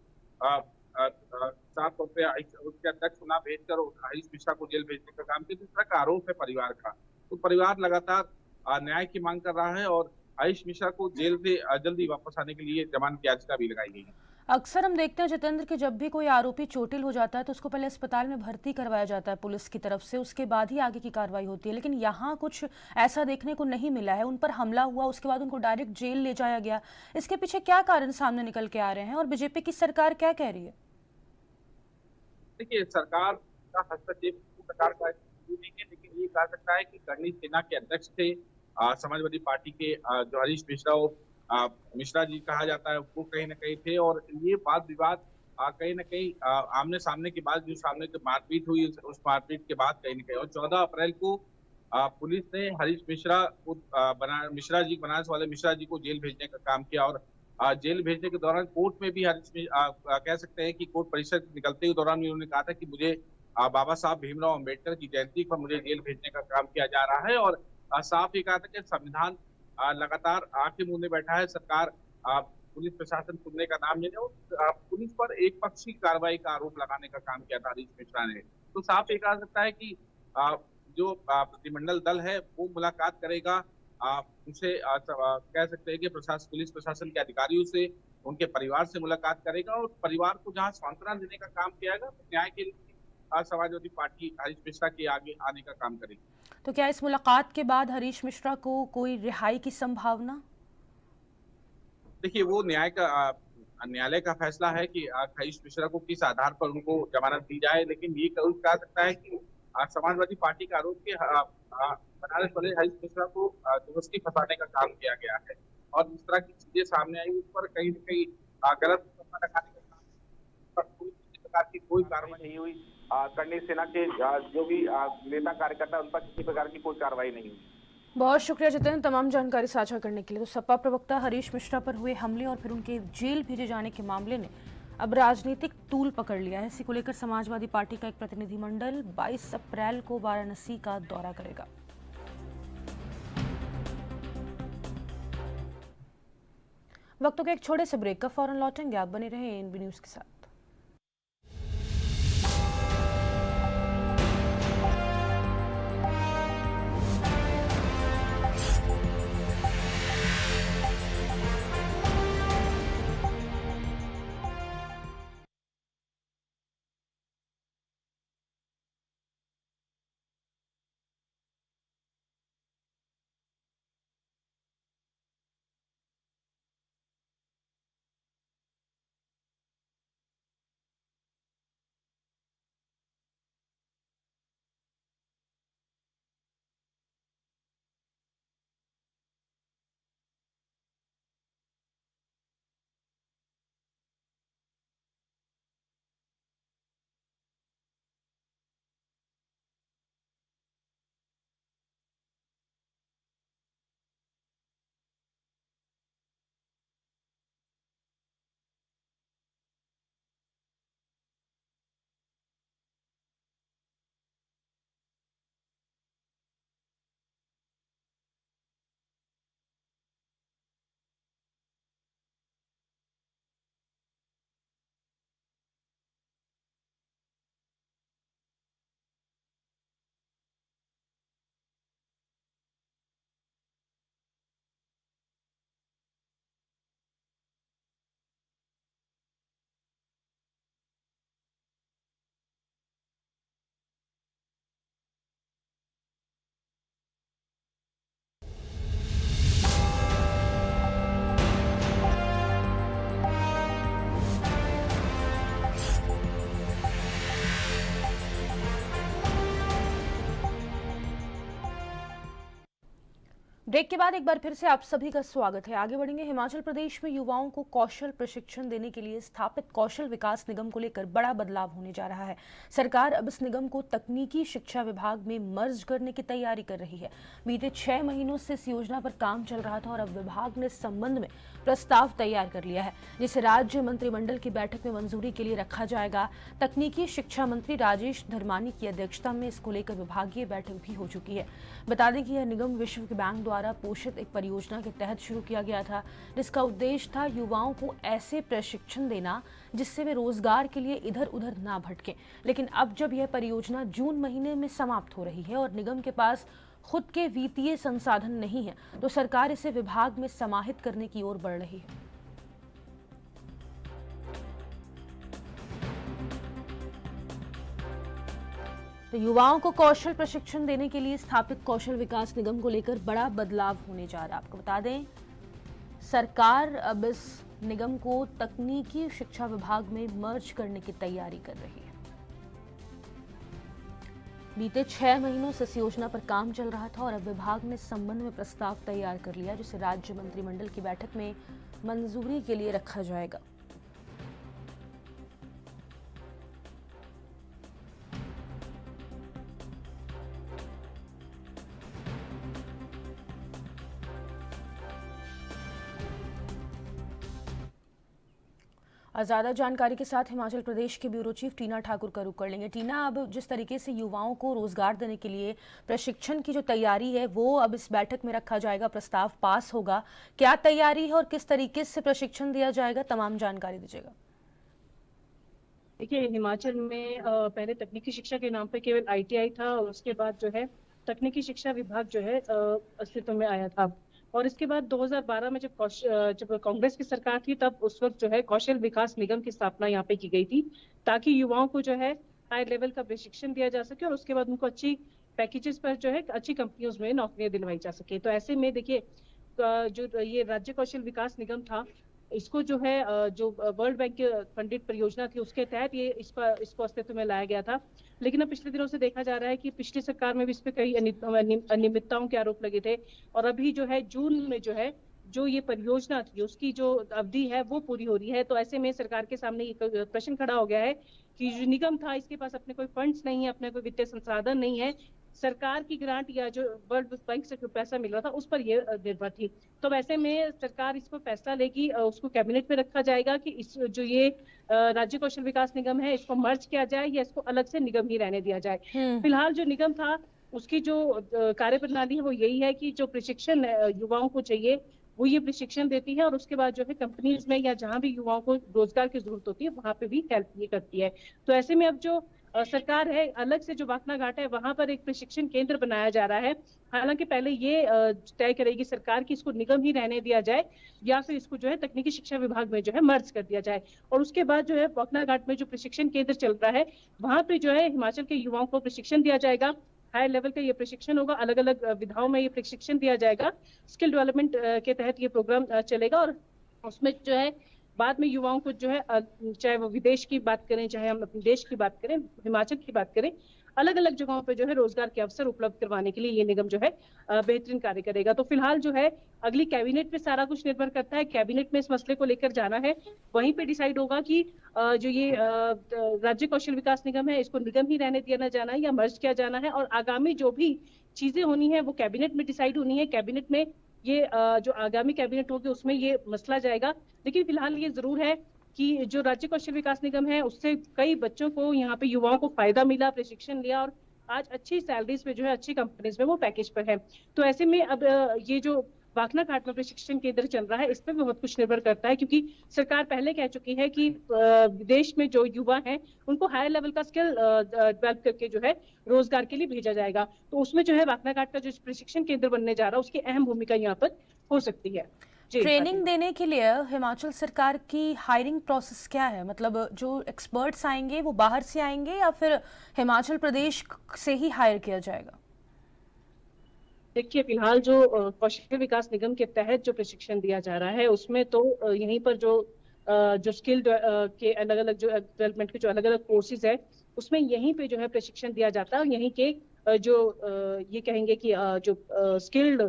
साफ तौर पे उसके अध्यक्ष चुनाव भेजकर हरीश मिश्रा को जेल भेजने का काम किया। जिस तरह का आरोप है परिवार का, तो परिवार लगातार न्याय की मांग कर रहा है और हरीश मिश्रा को जेल से जल्दी वापस आने के लिए जमानत याचिका भी लगाई गई है। अक्सर हम देखते हैं जितेंद्र कि जब भी कोई आरोपी चोटिल हो जाता है तो उसको पहले अस्पताल में भर्ती करवाया जाता है पुलिस की तरफ से, उसके बाद ही आगे की कार्रवाई होती है। लेकिन यहाँ कुछ ऐसा देखने को नहीं मिला है। उन पर हमला हुआ, उसके बाद उनको डायरेक्ट जेल ले जाया गया। इसके पीछे क्या कारण सामने निकल के आ रहे हैं और बीजेपी की सरकार क्या कह रही है? देखिए, सरकार का हस्तक्षेप किसी प्रकार का नहीं है, लेकिन ये कहा सकता है कि करणी सेना के अध्यक्ष थे समाजवादी पार्टी के जो हरीश मिश्रा मिश्रा जी कहा जाता है, वो कहीं ना कहीं थे। और ये वाद विवाद कहीं ना कहीं आमने सामने के बाद जो सामने की मारपीट हुई, उस मारपीट के बाद कहीं ना कहीं, और 14 अप्रैल को पुलिस ने हरीश मिश्रा को मिश्रा जी, बनारस वाले मिश्रा जी को जेल भेजने का काम किया। और जेल भेजने के दौरान कोर्ट में भी कह सकते हैं कि कोर्ट परिसर निकलते ही दौरान भी उन्होंने कहा था कि मुझे बाबा साहब भीमराव अंबेडकर की जयंती पर मुझे जेल भेजने का काम किया जा रहा है। और साफ ये कहा था कि संविधान लगातार आंखें मूंदे बैठा है, सरकार पुलिस प्रशासन सुनने का नाम नहीं ले, और पुलिस पर एक पक्षी कार्रवाई का आरोप लगाने का काम किया था हरीश मिश्रा ने। तो साफ ये कहा सकता है कि जो प्रतिनिधिमंडल दल है वो मुलाकात करेगा, उनसे कह सकते हैं कि पुलिस प्रशासन के अधिकारियों से, उनके परिवार से मुलाकात करेगा, और परिवार को जहां सांत्वना देने का काम किया जाएगा, तो न्याय के लिए समाजवादी पार्टी हरीश मिश्रा के आगे आने का काम करेगी। तो क्या इस मुलाकात के बाद हरीश मिश्रा को कोई रिहाई की संभावना? देखिए, वो न्यायालय का फैसला है कि हरीश मिश्रा को किस आधार पर उनको जमानत दी जाए। लेकिन ये कहा सकता है कि समाजवादी पार्टी का आरोप के बनारस वाले हरीश मिश्रा को जबरदस्ती फंसाने का काम किया गया है, और जिस तरह की चीजें सामने आई उस पर कहीं न कहीं गलत लगाने का काम, पर किसी प्रकार की कोई कार्रवाई नहीं हुई। करणी सेना के जो भी नेता कार्यकर्ता, उन पर किसी प्रकार की कोई कार्रवाई नहीं हुई। बहुत शुक्रिया जितेंद्र तमाम जानकारी साझा करने के लिए। तो सपा प्रवक्ता हरीश मिश्रा पर हुए हमले और फिर उनके जेल भेजे जाने के मामले ने अब राजनीतिक तूल पकड़ लिया है। इसी को लेकर समाजवादी पार्टी का एक प्रतिनिधिमंडल 22 अप्रैल को वाराणसी का दौरा करेगा। वक्तों के एक छोटे से ब्रेक का फौरन लौटेंगे। आप बने रहे एएनबी न्यूज के साथ। ब्रेक के बाद एक बार फिर से आप सभी का स्वागत है। आगे बढ़ेंगे। हिमाचल प्रदेश में युवाओं को कौशल प्रशिक्षण देने के लिए स्थापित कौशल विकास निगम को लेकर बड़ा बदलाव होने जा रहा है। सरकार अब इस निगम को तकनीकी शिक्षा विभाग में मर्ज करने की तैयारी कर रही है। बीते 6 महीनों से इस योजना पर काम चल रहा था और अब विभाग ने इस संबंध में प्रस्ताव तैयार कर लिया है, जिसे राज्य मंत्रिमंडल की बैठक में मंजूरी के लिए रखा जाएगा। तकनीकी शिक्षा मंत्री राजेश धर्मानी की अध्यक्षता में इसको लेकर विभागीय बैठक भी हो चुकी है। बता दें कि यह निगम विश्व बैंक द्वारा पोषित एक परियोजना के तहत शुरू किया गया था, जिसका उद्देश्य था युवाओं को ऐसे प्रशिक्षण देना जिससे वे रोजगार के लिए इधर उधर ना भटकें। लेकिन अब जब यह परियोजना जून महीने में समाप्त हो रही है और निगम के पास खुद के वित्तीय संसाधन नहीं है, तो सरकार इसे विभाग में समाहित करने की ओर बढ़ रही है। तो युवाओं को कौशल प्रशिक्षण देने के लिए स्थापित कौशल विकास निगम को लेकर बड़ा बदलाव होने जा रहा है। आपको बता दें, सरकार अब इस निगम को तकनीकी शिक्षा विभाग में मर्ज करने की तैयारी कर रही है। बीते 6 महीनों से इस योजना पर काम चल रहा था और अब विभाग ने इस संबंध में प्रस्ताव तैयार कर लिया, जिसे राज्य मंत्रिमंडल की बैठक में मंजूरी के लिए रखा जाएगा। ज्यादा जानकारी के साथ हिमाचल प्रदेश के ब्यूरो चीफ टीना ठाकुर का रुख कर लेंगे। टीना, अब जिस तरीके से युवाओं को रोजगार देने के लिए प्रशिक्षण की जो तैयारी है वो अब इस बैठक में रखा जाएगा, प्रस्ताव पास होगा, क्या तैयारी है और किस तरीके से प्रशिक्षण दिया जाएगा, तमाम जानकारी दीजिएगा। देखिए, हिमाचल में पहले तकनीकी शिक्षा के नाम पे केवल ITI था और उसके बाद जो है तकनीकी शिक्षा विभाग जो है अस्तित्व में आया था। और इसके बाद 2012 में जब कांग्रेस की सरकार थी, तब उस वक्त जो है कौशल विकास निगम की स्थापना यहाँ पे की गई थी, ताकि युवाओं को जो है हाई लेवल का प्रशिक्षण दिया जा सके और उसके बाद उनको अच्छी पैकेजेस पर जो है अच्छी कंपनियों में नौकरियां दिलवाई जा सके। तो ऐसे में देखिए, जो ये राज्य कौशल विकास निगम था, इसको जो है जो वर्ल्ड बैंक की फंडित परियोजना थी, उसके तहत ये इसको अस्तित्व में लाया गया था। लेकिन अब पिछले दिनों से देखा जा रहा है कि पिछली सरकार में भी इस पे कई अनियमितताओं के आरोप लगे थे और अभी जो है जून में जो है जो ये परियोजना थी उसकी जो अवधि है वो पूरी हो रही है। तो ऐसे में सरकार के सामने ये प्रश्न खड़ा हो गया है कि जो निगम था, इसके पास अपने कोई फंड्स नहीं है, अपने कोई वित्तीय संसाधन नहीं है, सरकार की ग्रांट या जो वर्ल्ड बैंक से पैसा मिल रहा था उस पर ये निर्भर थी। तो वैसे में सरकार इस पर फैसला लेगी, उसको कैबिनेट में रखा जाएगा कि इस जो ये राज्य कौशल विकास निगम है इसको मर्ज किया जाए या इसको अलग से निगम ही रहने दिया जाए। फिलहाल जो निगम था उसकी जो कार्यप्रणाली है वो यही है कि जो प्रशिक्षण युवाओं को चाहिए वो ये प्रशिक्षण देती है और उसके बाद जो है कंपनीज में या जहां भी युवाओं को रोजगार की जरूरत होती है वहां पे भी हेल्प ये करती है। तो ऐसे में अब जो सरकार है, अलग से जो वाकना घाट है वहां पर एक प्रशिक्षण केंद्र बनाया जा रहा है। हालांकि पहले ये तय करेगी सरकार कि इसको निगम ही रहने दिया जाए या फिर इसको जो है तकनीकी शिक्षा विभाग में जो है मर्ज कर दिया जाए। और उसके बाद जो है वाकना घाट में जो प्रशिक्षण केंद्र चल रहा है वहां पे जो है हिमाचल के युवाओं को प्रशिक्षण दिया जाएगा। हाई लेवल का ये प्रशिक्षण होगा, अलग अलग विधाओं में ये प्रशिक्षण दिया जाएगा। स्किल डेवलपमेंट के तहत ये प्रोग्राम चलेगा और उसमें जो है बाद में युवाओं को जो है चाहे वो विदेश की बात करें, चाहे हम अपने देश की बात करें, हिमाचल की बात करें, अलग अलग जगहों पे जो है रोजगार के अवसर उपलब्ध करवाने के लिए ये निगम जो है बेहतरीन कार्य करेगा। तो फिलहाल जो है अगली कैबिनेट पे सारा कुछ निर्भर करता है, कैबिनेट में इस मसले को लेकर जाना है, वहीं पे डिसाइड होगा कि जो ये राज्य कौशल विकास निगम है इसको निगम ही रहने दिया जाना है या मर्ज किया जाना है। और आगामी जो भी चीजें होनी है वो कैबिनेट में डिसाइड होनी है। कैबिनेट में ये जो आगामी कैबिनेट होगी उसमें ये मसला जाएगा। लेकिन फिलहाल ये जरूर है कि जो राज्य कौशल विकास निगम है उससे कई बच्चों को, यहाँ पे युवाओं को फायदा मिला, प्रशिक्षण लिया और आज अच्छी सैलरीज पे जो है अच्छी कंपनीज में वो पैकेज पर है। तो ऐसे में अब ये जो वाकना घाट में प्रशिक्षण केंद्र चल रहा है इस पर भी बहुत कुछ निर्भर करता है, क्योंकि सरकार पहले कह चुकी है कि विदेश में जो युवा हैं उनको हायर लेवल का स्किल डेवलप करके जो है रोजगार के लिए भेजा जाएगा। तो उसमें जो है वाकना घाट का जो प्रशिक्षण केंद्र बनने जा रहा है उसकी अहम भूमिका यहाँ पर हो सकती है। ट्रेनिंग देने के लिए हिमाचल सरकार की हायरिंग प्रोसेस क्या है? मतलब जो एक्सपर्ट्स आएंगे वो बाहर से आएंगे या फिर हिमाचल प्रदेश से ही हायर किया जाएगा? देखिए, फिलहाल जो कौशल विकास निगम के तहत जो प्रशिक्षण दिया जा रहा है उसमें तो यहीं पर जो स्किल के अलग अलग जो डेवलपमेंट के जो अलग अलग कोर्सेज है उसमें यहीं पे जो है प्रशिक्षण दिया जाता है और यहीं के जो ये कहेंगे कि जो स्किल्ड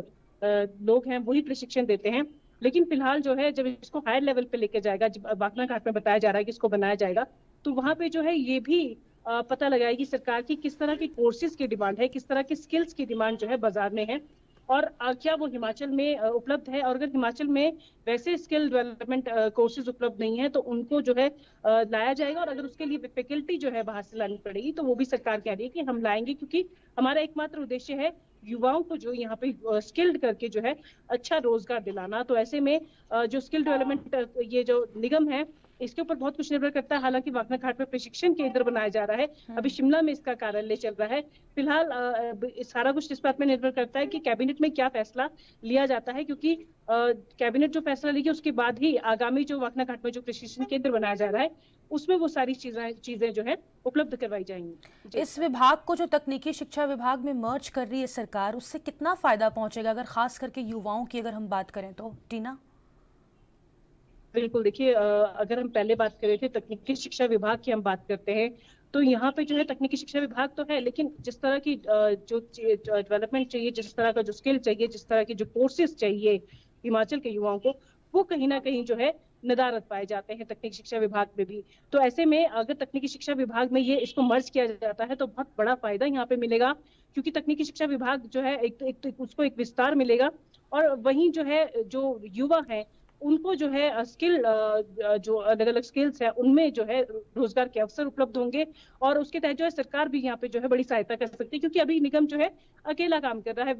लोग हैं वही प्रशिक्षण देते हैं। लेकिन फिलहाल जो है जब इसको हायर लेवल पे लेके जाएगा, जब वाकना घाट में बताया जा रहा है कि इसको बनाया जाएगा, तो वहां पे जो है ये भी पता लगाएगी सरकार की किस तरह की कोर्सेज की डिमांड है, किस तरह की स्किल्स की डिमांड जो है बाजार में है और क्या वो हिमाचल में उपलब्ध है। और अगर हिमाचल में वैसे स्किल डेवलपमेंट कोर्सेज उपलब्ध नहीं है तो उनको जो है लाया जाएगा और अगर उसके लिए फैकल्टी जो है बाहर से लानी पड़ेगी तो वो भी सरकार कह रही है कि हम लाएंगे, क्योंकि हमारा एकमात्र उद्देश्य है युवाओं को जो यहाँ पे स्किल्ड करके जो है अच्छा रोजगार दिलाना। तो ऐसे में जो स्किल डेवलपमेंट ये जो निगम है इसके ऊपर बहुत कुछ निर्भर करता है। हालांकि वाकना घाट में प्रशिक्षण केंद्र बनाया जा रहा है, अभी शिमला में इसका कार्यालय चल रहा है। फिलहाल सारा कुछ इस बात में निर्भर करता है कि कैबिनेट में क्या फैसला लिया जाता है, क्योंकि कैबिनेट जो फैसला लेगी उसके बाद ही आगामी जो वाकना घाट में जो प्रशिक्षण केंद्र बनाया जा रहा है उसमें वो सारी चीजें जो है उपलब्ध करवाई जाएंगी। इस विभाग को जो तकनीकी शिक्षा विभाग में मर्ज कर रही है सरकार, उससे कितना फायदा पहुंचेगा, अगर खास करके युवाओं की अगर हम बात करें तो? टीना। बिल्कुल, देखिए अगर हम पहले बात कर रहे थे तकनीकी शिक्षा विभाग की हम बात करते हैं, तो यहाँ पे जो है तकनीकी शिक्षा विभाग तो है, लेकिन जिस तरह की जो डेवलपमेंट चाहिए, जिस तरह का जो स्किल चाहिए, जिस तरह के जो कोर्सेज चाहिए हिमाचल के युवाओं को, वो कहीं ना कहीं जो है नदारद पाए जाते हैं तकनीकी शिक्षा विभाग में भी। तो ऐसे में अगर तकनीकी शिक्षा विभाग में ये इसको मर्ज किया जाता है तो बहुत बड़ा फायदा यहाँ पे मिलेगा, क्योंकि तकनीकी शिक्षा विभाग जो है एक उसको एक विस्तार मिलेगा, और वहीं जो है जो युवा है उनको जो है स्किल जो अलग अलग स्किल्स है उनमें जो है रोजगार के अवसर उपलब्ध होंगे, और उसके तहत जो है सरकार भी यहाँ पे जो है बड़ी सहायता कर सकती है, क्योंकि अभी निगम जो है अकेला काम कर रहा है।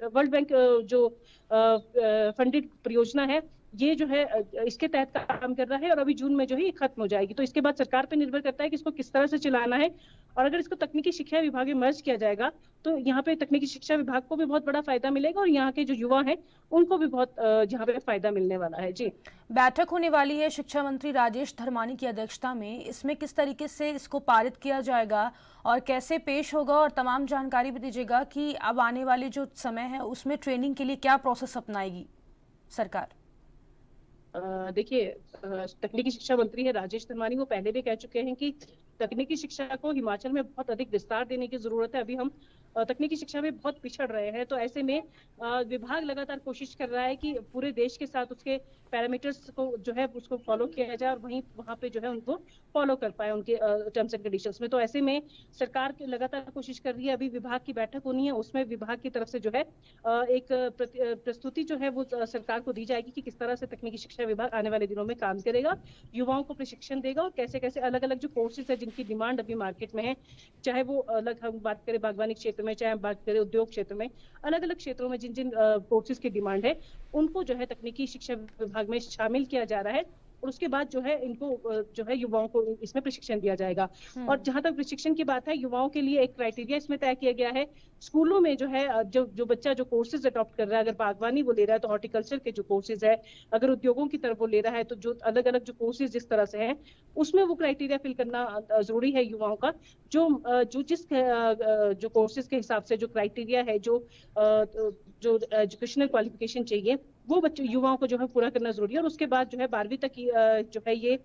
वर्ल्ड बैंक जो फंडेड परियोजना है ये जो है इसके तहत काम कर रहा है, और अभी जून में जो है ये खत्म हो जाएगी। तो इसके बाद सरकार पे निर्भर करता है कि इसको किस तरह से चलाना है, और अगर इसको तकनीकी शिक्षा विभाग में मर्ज किया जाएगा तो यहाँ पे तकनीकी शिक्षा विभाग को भी बहुत बड़ा फायदा मिलेगा, और यहाँ के जो युवा हैं उनको भी बहुत यहाँ पे फायदा मिलने वाला है। जी, बैठक होने वाली है शिक्षा मंत्री राजेश धर्मानी की अध्यक्षता में, इसमें किस तरीके से इसको पारित किया जाएगा और कैसे पेश होगा, और तमाम जानकारी भी दीजिएगा कि अब आने वाले जो समय है उसमें ट्रेनिंग के लिए क्या प्रोसेस अपनाएगी सरकार? देखिए तकनीकी शिक्षा मंत्री है राजेश धर्मानी, वो पहले भी कह चुके हैं कि तकनीकी शिक्षा को हिमाचल में बहुत अधिक विस्तार देने की जरूरत है। अभी हम तकनीकी शिक्षा में बहुत पिछड़ रहे हैं, तो ऐसे में विभाग लगातार कोशिश कर रहा है कि पूरे देश के साथ उसके पैरामीटर्स को जो है उसको फॉलो किया जाए, और वहीं वहाँ पे जो है उनको फॉलो कर पाए उनके टर्म्स एंड कंडीशंस में। तो ऐसे में सरकार लगातार कोशिश कर रही है। अभी विभाग की बैठक होनी है, उसमें विभाग की तरफ से जो है एक प्रस्तुति जो है वो सरकार को दी जाएगी कि किस तरह से तकनीकी शिक्षा विभाग आने वाले दिनों में काम करेगा, युवाओं को प्रशिक्षण देगा, और कैसे कैसे अलग अलग जो कोर्सेज है जिनकी डिमांड अभी मार्केट में है, चाहे वो अलग हम बात करें बागवानी क्षेत्र में, चाहे हम बात करें उद्योग क्षेत्र में, अलग अलग क्षेत्रों में जिन जिन कोर्सेज की डिमांड है उनको जो है तकनीकी शिक्षा विभाग में शामिल किया जा रहा है, और उसके बाद जो है इनको जो है युवाओं को इसमें प्रशिक्षण दिया जाएगा। और जहां तक प्रशिक्षण की बात है, युवाओं के लिए एक क्राइटेरिया इसमें तय किया गया है। स्कूलों में जो है जो बच्चा जो कोर्सेज अडॉप्ट कर रहा है, अगर बागवानी वो ले रहा है तो हॉर्टिकल्चर के जो कोर्सेज है, अगर उद्योगों की तरफ वो ले रहा है तो जो अलग अलग जो कोर्सेज जिस तरह से है उसमें वो क्राइटेरिया फिल करना जरूरी है युवाओं का। जो जिस जो कोर्सेज के हिसाब से जो क्राइटेरिया है, जो एजुकेशनल क्वालिफिकेशन चाहिए वो बच्चों युवाओं को जो है पूरा करना जरूरी है। और उसके बाद जो है 12वीं तक जो है ये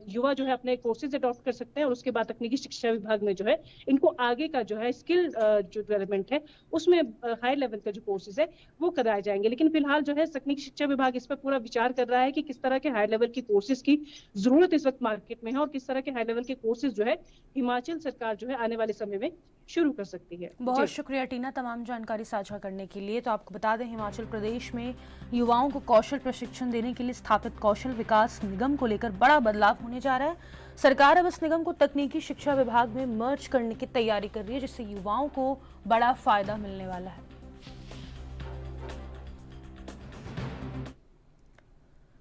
युवा जो है अपने कोर्सेज अडॉप्ट कर सकते हैं, और उसके बाद तकनीकी शिक्षा विभाग में जो है इनको आगे का जो है स्किल जो डेवलपमेंट है उसमें हाई लेवल का जो कोर्सेज है वो कराए जाएंगे। लेकिन फिलहाल जो है तकनीकी शिक्षा विभाग इस पर पूरा विचार कर रहा है कि किस तरह के हाई लेवल की कोर्सेज की जरूरत इस वक्त मार्केट में है, और किस तरह के हाई लेवल के कोर्सेज जो है हिमाचल सरकार जो है आने वाले समय में शुरू कर सकती है। बहुत शुक्रिया टीना तमाम जानकारी साझा करने के लिए। तो आपको बता दें, हिमाचल प्रदेश में युवाओं को कौशल प्रशिक्षण देने के लिए स्थापित कौशल विकास निगम को लेकर बड़ा बदलाव होने जा रहा है। सरकार अब इस निगम को तकनीकी शिक्षा विभाग में मर्ज करने की तैयारी कर रही है, जिससे युवाओं को बड़ा फायदा मिलने वाला है।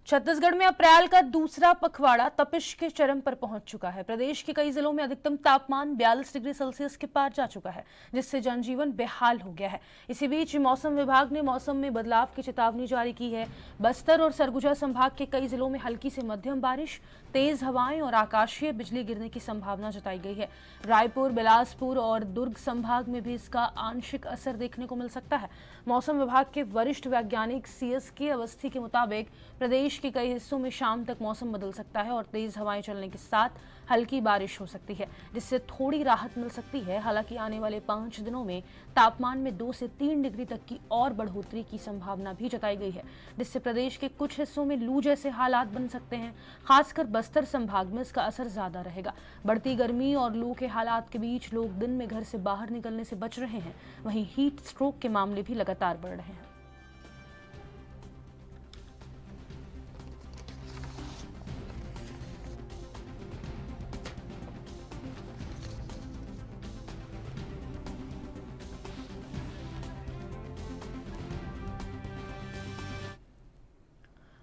छत्तीसगढ़ में अप्रैल का दूसरा पखवाड़ा तपिश के चरम पर पहुंच चुका है। प्रदेश के कई जिलों में अधिकतम तापमान 42 डिग्री सेल्सियस के पार जा चुका है, जिससे जनजीवन बेहाल हो गया है। इसी बीच मौसम विभाग ने मौसम में बदलाव की चेतावनी जारी की है। बस्तर और सरगुजा संभाग के कई जिलों में हल्की से मध्यम बारिश, तेज हवाएं और आकाशीय बिजली गिरने की संभावना जताई गई है। रायपुर, बिलासपुर और दुर्ग संभाग में भी इसका आंशिक असर देखने को मिल सकता है। मौसम विभाग के वरिष्ठ वैज्ञानिक CSK अवस्थी के मुताबिक प्रदेश के कई हिस्सों में शाम तक मौसम बदल सकता है और तेज हवाएं चलने के साथ हल्की बारिश हो सकती है, जिससे थोड़ी राहत मिल सकती है। हालांकि आने वाले 5 दिनों में तापमान में 2 से 3 डिग्री तक की और बढ़ोतरी की संभावना भी जताई गई है, जिससे प्रदेश के कुछ हिस्सों में लू जैसे हालात बन सकते हैं। खासकर बस्तर संभाग में इसका असर ज्यादा रहेगा। बढ़ती गर्मी और लू के हालात के बीच लोग दिन में घर से बाहर निकलने से बच रहे हैं। वहीं हीट स्ट्रोक के मामले भी लगातार बढ़ रहे हैं।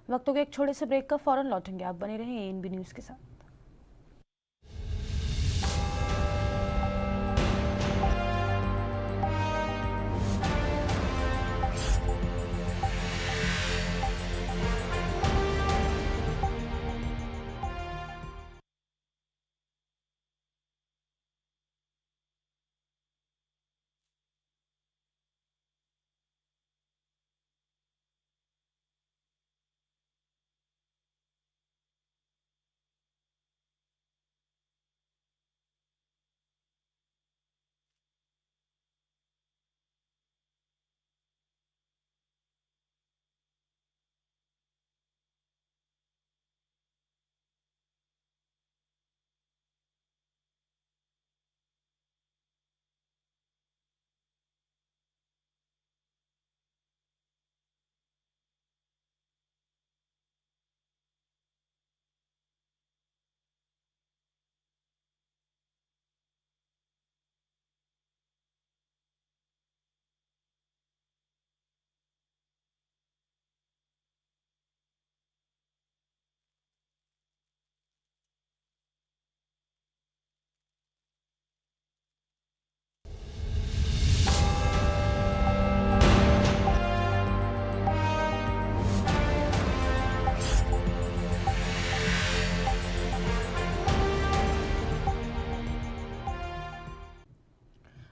वक्त हो गया एक छोटे से ब्रेक का, फौरन लौटेंगे, आप बने रहें एएनबी न्यूज के साथ।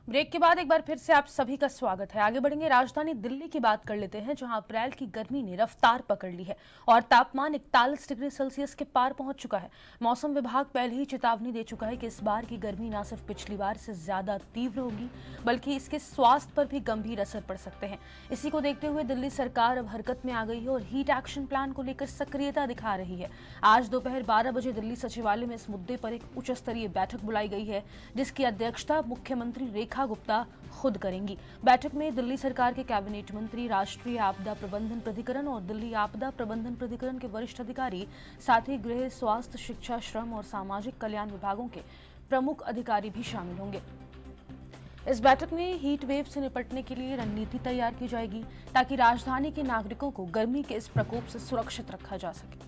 ब्रेक के बाद एक बार फिर से आप सभी का स्वागत है। आगे बढ़ेंगे, राजधानी दिल्ली की बात कर लेते हैं, जहां अप्रैल की गर्मी ने रफ्तार पकड़ ली है और तापमान 41 डिग्री सेल्सियस के पार पहुंच चुका है। मौसम विभाग पहले ही चेतावनी दे चुका है कि इस बार की गर्मी न सिर्फ पिछली बार से ज्यादा तीव्र होगी, बल्कि इसके स्वास्थ्य पर भी गंभीर असर पड़ सकते हैं। इसी को देखते हुए दिल्ली सरकार अब हरकत में आ गई है और हीट एक्शन प्लान को लेकर सक्रियता दिखा रही है। आज दोपहर 12 बजे दिल्ली सचिवालय में इस मुद्दे पर एक उच्च स्तरीय बैठक बुलाई गई है, जिसकी अध्यक्षता मुख्यमंत्री रेखा गुप्ता खुद करेंगी। बैठक में दिल्ली सरकार के कैबिनेट मंत्री, राष्ट्रीय आपदा प्रबंधन प्राधिकरण और दिल्ली आपदा प्रबंधन प्राधिकरण के वरिष्ठ अधिकारी, साथ ही गृह, स्वास्थ्य, शिक्षा, श्रम और सामाजिक कल्याण विभागों के प्रमुख अधिकारी भी शामिल होंगे। इस बैठक में हीट वेव से निपटने के लिए रणनीति तैयार की जाएगी, ताकि राजधानी के नागरिकों को गर्मी के इस प्रकोप से सुरक्षित रखा जा सके।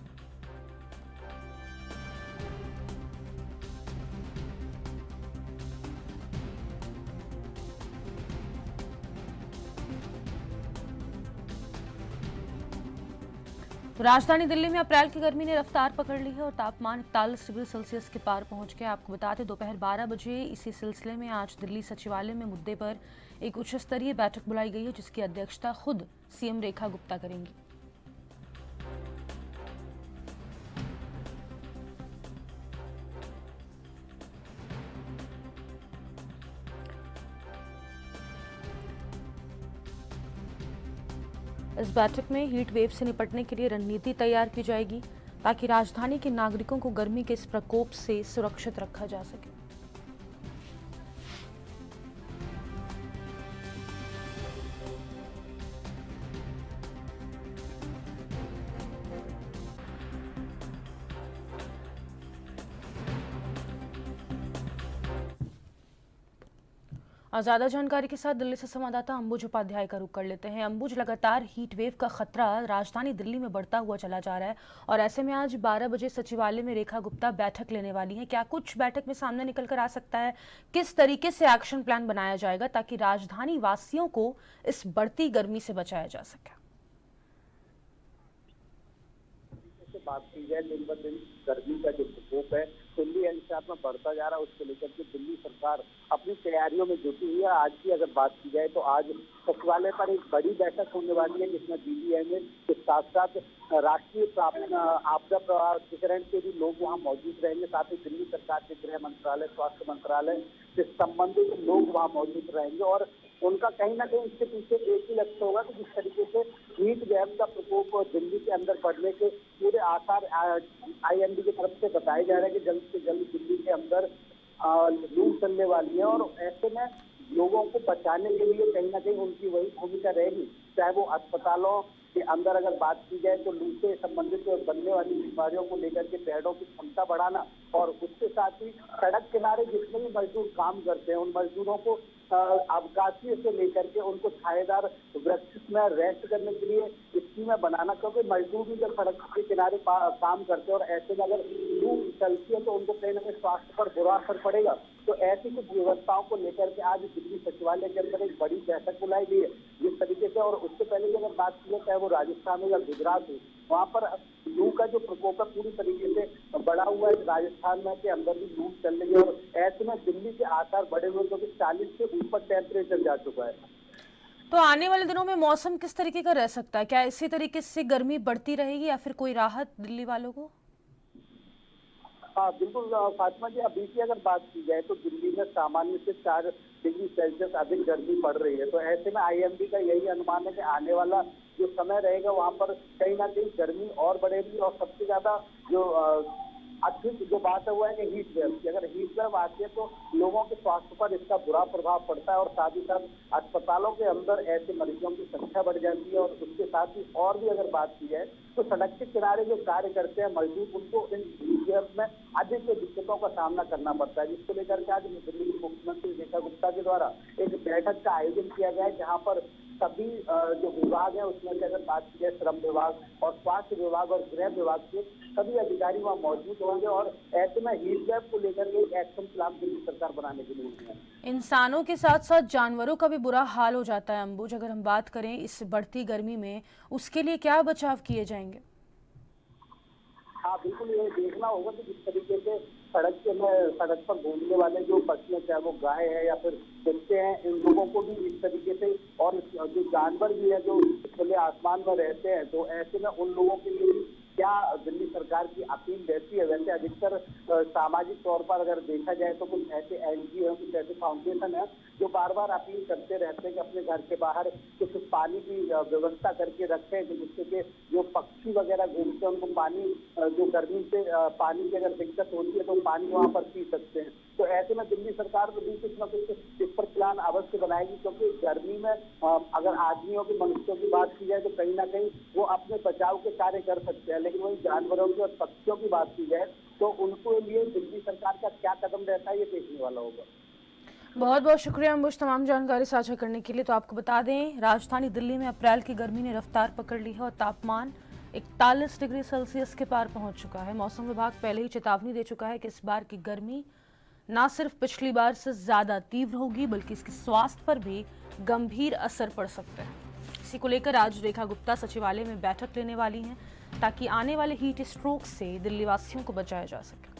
तो राजधानी दिल्ली में अप्रैल की गर्मी ने रफ्तार पकड़ ली है और तापमान 41 डिग्री सेल्सियस के पार पहुंच गया। आपको बता दें, दोपहर 12 बजे इसी सिलसिले में आज दिल्ली सचिवालय में मुद्दे पर एक उच्च स्तरीय बैठक बुलाई गई है, जिसकी अध्यक्षता खुद सीएम रेखा गुप्ता करेंगी। इस बैठक में हीट वेव से निपटने के लिए रणनीति तैयार की जाएगी, ताकि राजधानी के नागरिकों को गर्मी के इस प्रकोप से सुरक्षित रखा जा सके। और ज्यादा जानकारी के साथ दिल्ली से संवाददाता अंबुज उपाध्याय का रुख कर लेते हैं। अंबुज, लगातार हीट वेव का खतरा राजधानी दिल्ली में बढ़ता हुआ चला जा रहा है और ऐसे में आज 12 बजे सचिवालय में रेखा गुप्ता बैठक लेने वाली हैं। क्या कुछ बैठक में सामने निकल कर आ सकता है? किस तरीके से एक्शन प्लान बनाया जाएगा ताकि राजधानी वासियों को इस बढ़ती गर्मी से बचाया जा सके? बात की जाए, दिन ब दिन गर्मी का जो प्रकोप है दिल्ली एनसीआर में बढ़ता जा रहा है, उसको लेकर के दिल्ली सरकार अपनी तैयारियों में जुटी हुई है। आज की अगर बात की जाए तो आज सचिवालय पर एक बड़ी बैठक होने वाली है, जिसमें डीजीएमए के साथ साथ राष्ट्रीय आपदा प्राधिकरण के भी लोग वहाँ मौजूद रहेंगे। साथ ही दिल्ली सरकार के गृह मंत्रालय, स्वास्थ्य मंत्रालय से संबंधित लोग वहाँ मौजूद रहेंगे और उनका कहीं ना कहीं इसके पीछे एक ही लक्ष्य होगा कि जिस तरीके से हीट वेव का प्रकोप दिल्ली के अंदर बढ़ने के पूरे आसार आईएमडी की तरफ से बताए जा रहे हैं कि जल्द से जल्द दिल्ली के अंदर लू चलने वाली है और ऐसे में लोगों को बचाने के लिए कहीं ना कहीं उनकी वही भूमिका रहेगी। चाहे वो अस्पतालों के अंदर अगर बात की जाए तो लू से संबंधित बनने वाली बीमारियों को लेकर के बेडों की क्षमता बढ़ाना और उसके साथ ही सड़क किनारे जितने भी मजदूर काम करते हैं उन मजदूरों को अवकाशीय से लेकर के उनको छायेदार वृक्ष में रेस्ट करने के लिए स्कीमें बनाना, क्योंकि मजदूर भी जब सड़क के किनारे काम करते हैं और ऐसे में अगर लू चलती है तो उनको कहीं ना कहीं स्वास्थ्य पर बुरा असर पड़ेगा। तो ऐसी कुछ व्यवस्थाओं को लेकर के आज दिल्ली सचिवालय के अंदर एक बड़ी बैठक बुलाई गई है जिस तरीके से। और उससे पहले की अगर बात की जाए, चाहे वो राजस्थान हो या गुजरात हो, वहाँ पर लू का जो प्रकोप है पूरी तरीके से बढ़ा हुआ है। राजस्थान में के अंदर भी लू चल रही है और ऐसे में दिल्ली के आसार बढ़े हुए, क्योंकि 40 से ऊपर टेम्परेचर जा चुका है। तो आने वाले दिनों में मौसम किस तरीके का रह सकता है? क्या इसी तरीके से गर्मी बढ़ती रहेगी या फिर कोई राहत दिल्ली वालों को? हाँ बिल्कुल फातिमा जी, अभी की अगर बात की जाए तो दिल्ली में सामान्य से 4 डिग्री सेल्सियस अधिक गर्मी पड़ रही है। तो ऐसे में आईएमडी का यही अनुमान है कि आने वाला जो समय रहेगा वहाँ पर कहीं ना कहीं गर्मी और बढ़ेगी। और सबसे ज्यादा जो अधिक जो बात है वो है कि हीट वेव की। अगर हीट वेव आती है तो लोगों के स्वास्थ्य पर इसका बुरा प्रभाव पड़ता है और साथ ही साथ अस्पतालों के अंदर ऐसे मरीजों की संख्या बढ़ जाती है। और उसके साथ ही और भी अगर बात की जाए तो सड़क के किनारे जो कार्य करते हैं मजदूर, उनको इन हीट वेव में अधिक दिक्कतों का सामना करना पड़ता है, जिसको लेकर के आज दिल्ली के मुख्यमंत्री रेखा गुप्ता के द्वारा एक बैठक का आयोजन किया गया है, जहाँ पर सभी जो विभाग है उसमें से अगर बात की जाए श्रम विभाग और स्वास्थ्य विभाग और गृह विभाग के सभी अधिकारी वहाँ मौजूद होंगे। और ऐसे में हीट वेव को लेकर के एक्शन प्लान दिल्ली सरकार बनाने के लिए है। इंसानों के साथ साथ जानवरों का भी बुरा हाल हो जाता है अंबुज। अगर हम बात करें इस बढ़ती गर्मी में, उसके लिए क्या बचाव किए जाएंगे? हाँ बिल्कुल, ये देखना होगा कि जिस तरीके से सड़क पर घूमने वाले जो पक्षी हैं, चाहे वो गाय है या फिर कुत्ते हैं, इन लोगों को भी इस तरीके से, और जो जानवर भी है जो खुले आसमान में रहते हैं, तो ऐसे में उन लोगों के लिए भी क्या दिल्ली सरकार की अपील रहती है। वैसे अधिकतर सामाजिक तौर पर अगर देखा जाए तो कुछ ऐसे एनजीओ, कुछ ऐसे फाउंडेशन है जो बार बार अपील करते रहते हैं कि अपने घर के बाहर कुछ पानी की व्यवस्था करके रखें, जिससे कि जो पक्षी वगैरह घूमते हैं उनको पानी, जो गर्मी से पानी की अगर दिक्कत होती है तो पानी वहाँ पर पी सकते हैं। तो ऐसे में दिल्ली सरकार तो भी कुछ न कुछ इस पर प्लान अवश्य बनाएगी, क्योंकि गर्मी में अगर आदमियों की, मनुष्यों की बात की जाए तो कहीं ना कहीं वो अपने बचाव के कार्य कर सकते हैं, लेकिन वही जानवरों की और पक्षियों की बात की जाए तो उनको लिए दिल्ली सरकार का क्या कदम रहता है, ये देखने वाला होगा। बहुत बहुत शुक्रिया अंबुज तमाम जानकारी साझा करने के लिए। तो आपको बता दें, राजधानी दिल्ली में अप्रैल की गर्मी ने रफ्तार पकड़ ली है और तापमान 41 डिग्री सेल्सियस के पार पहुंच चुका है। मौसम विभाग पहले ही चेतावनी दे चुका है कि इस बार की गर्मी न सिर्फ पिछली बार से ज्यादा तीव्र होगी, बल्कि इसके स्वास्थ्य पर भी गंभीर असर पड़ सकता है। इसी को लेकर आज रेखा गुप्ता सचिवालय में बैठक लेने वाली हैं, ताकि आने वाले हीट स्ट्रोक से दिल्ली वासियों को बचाया जा सके।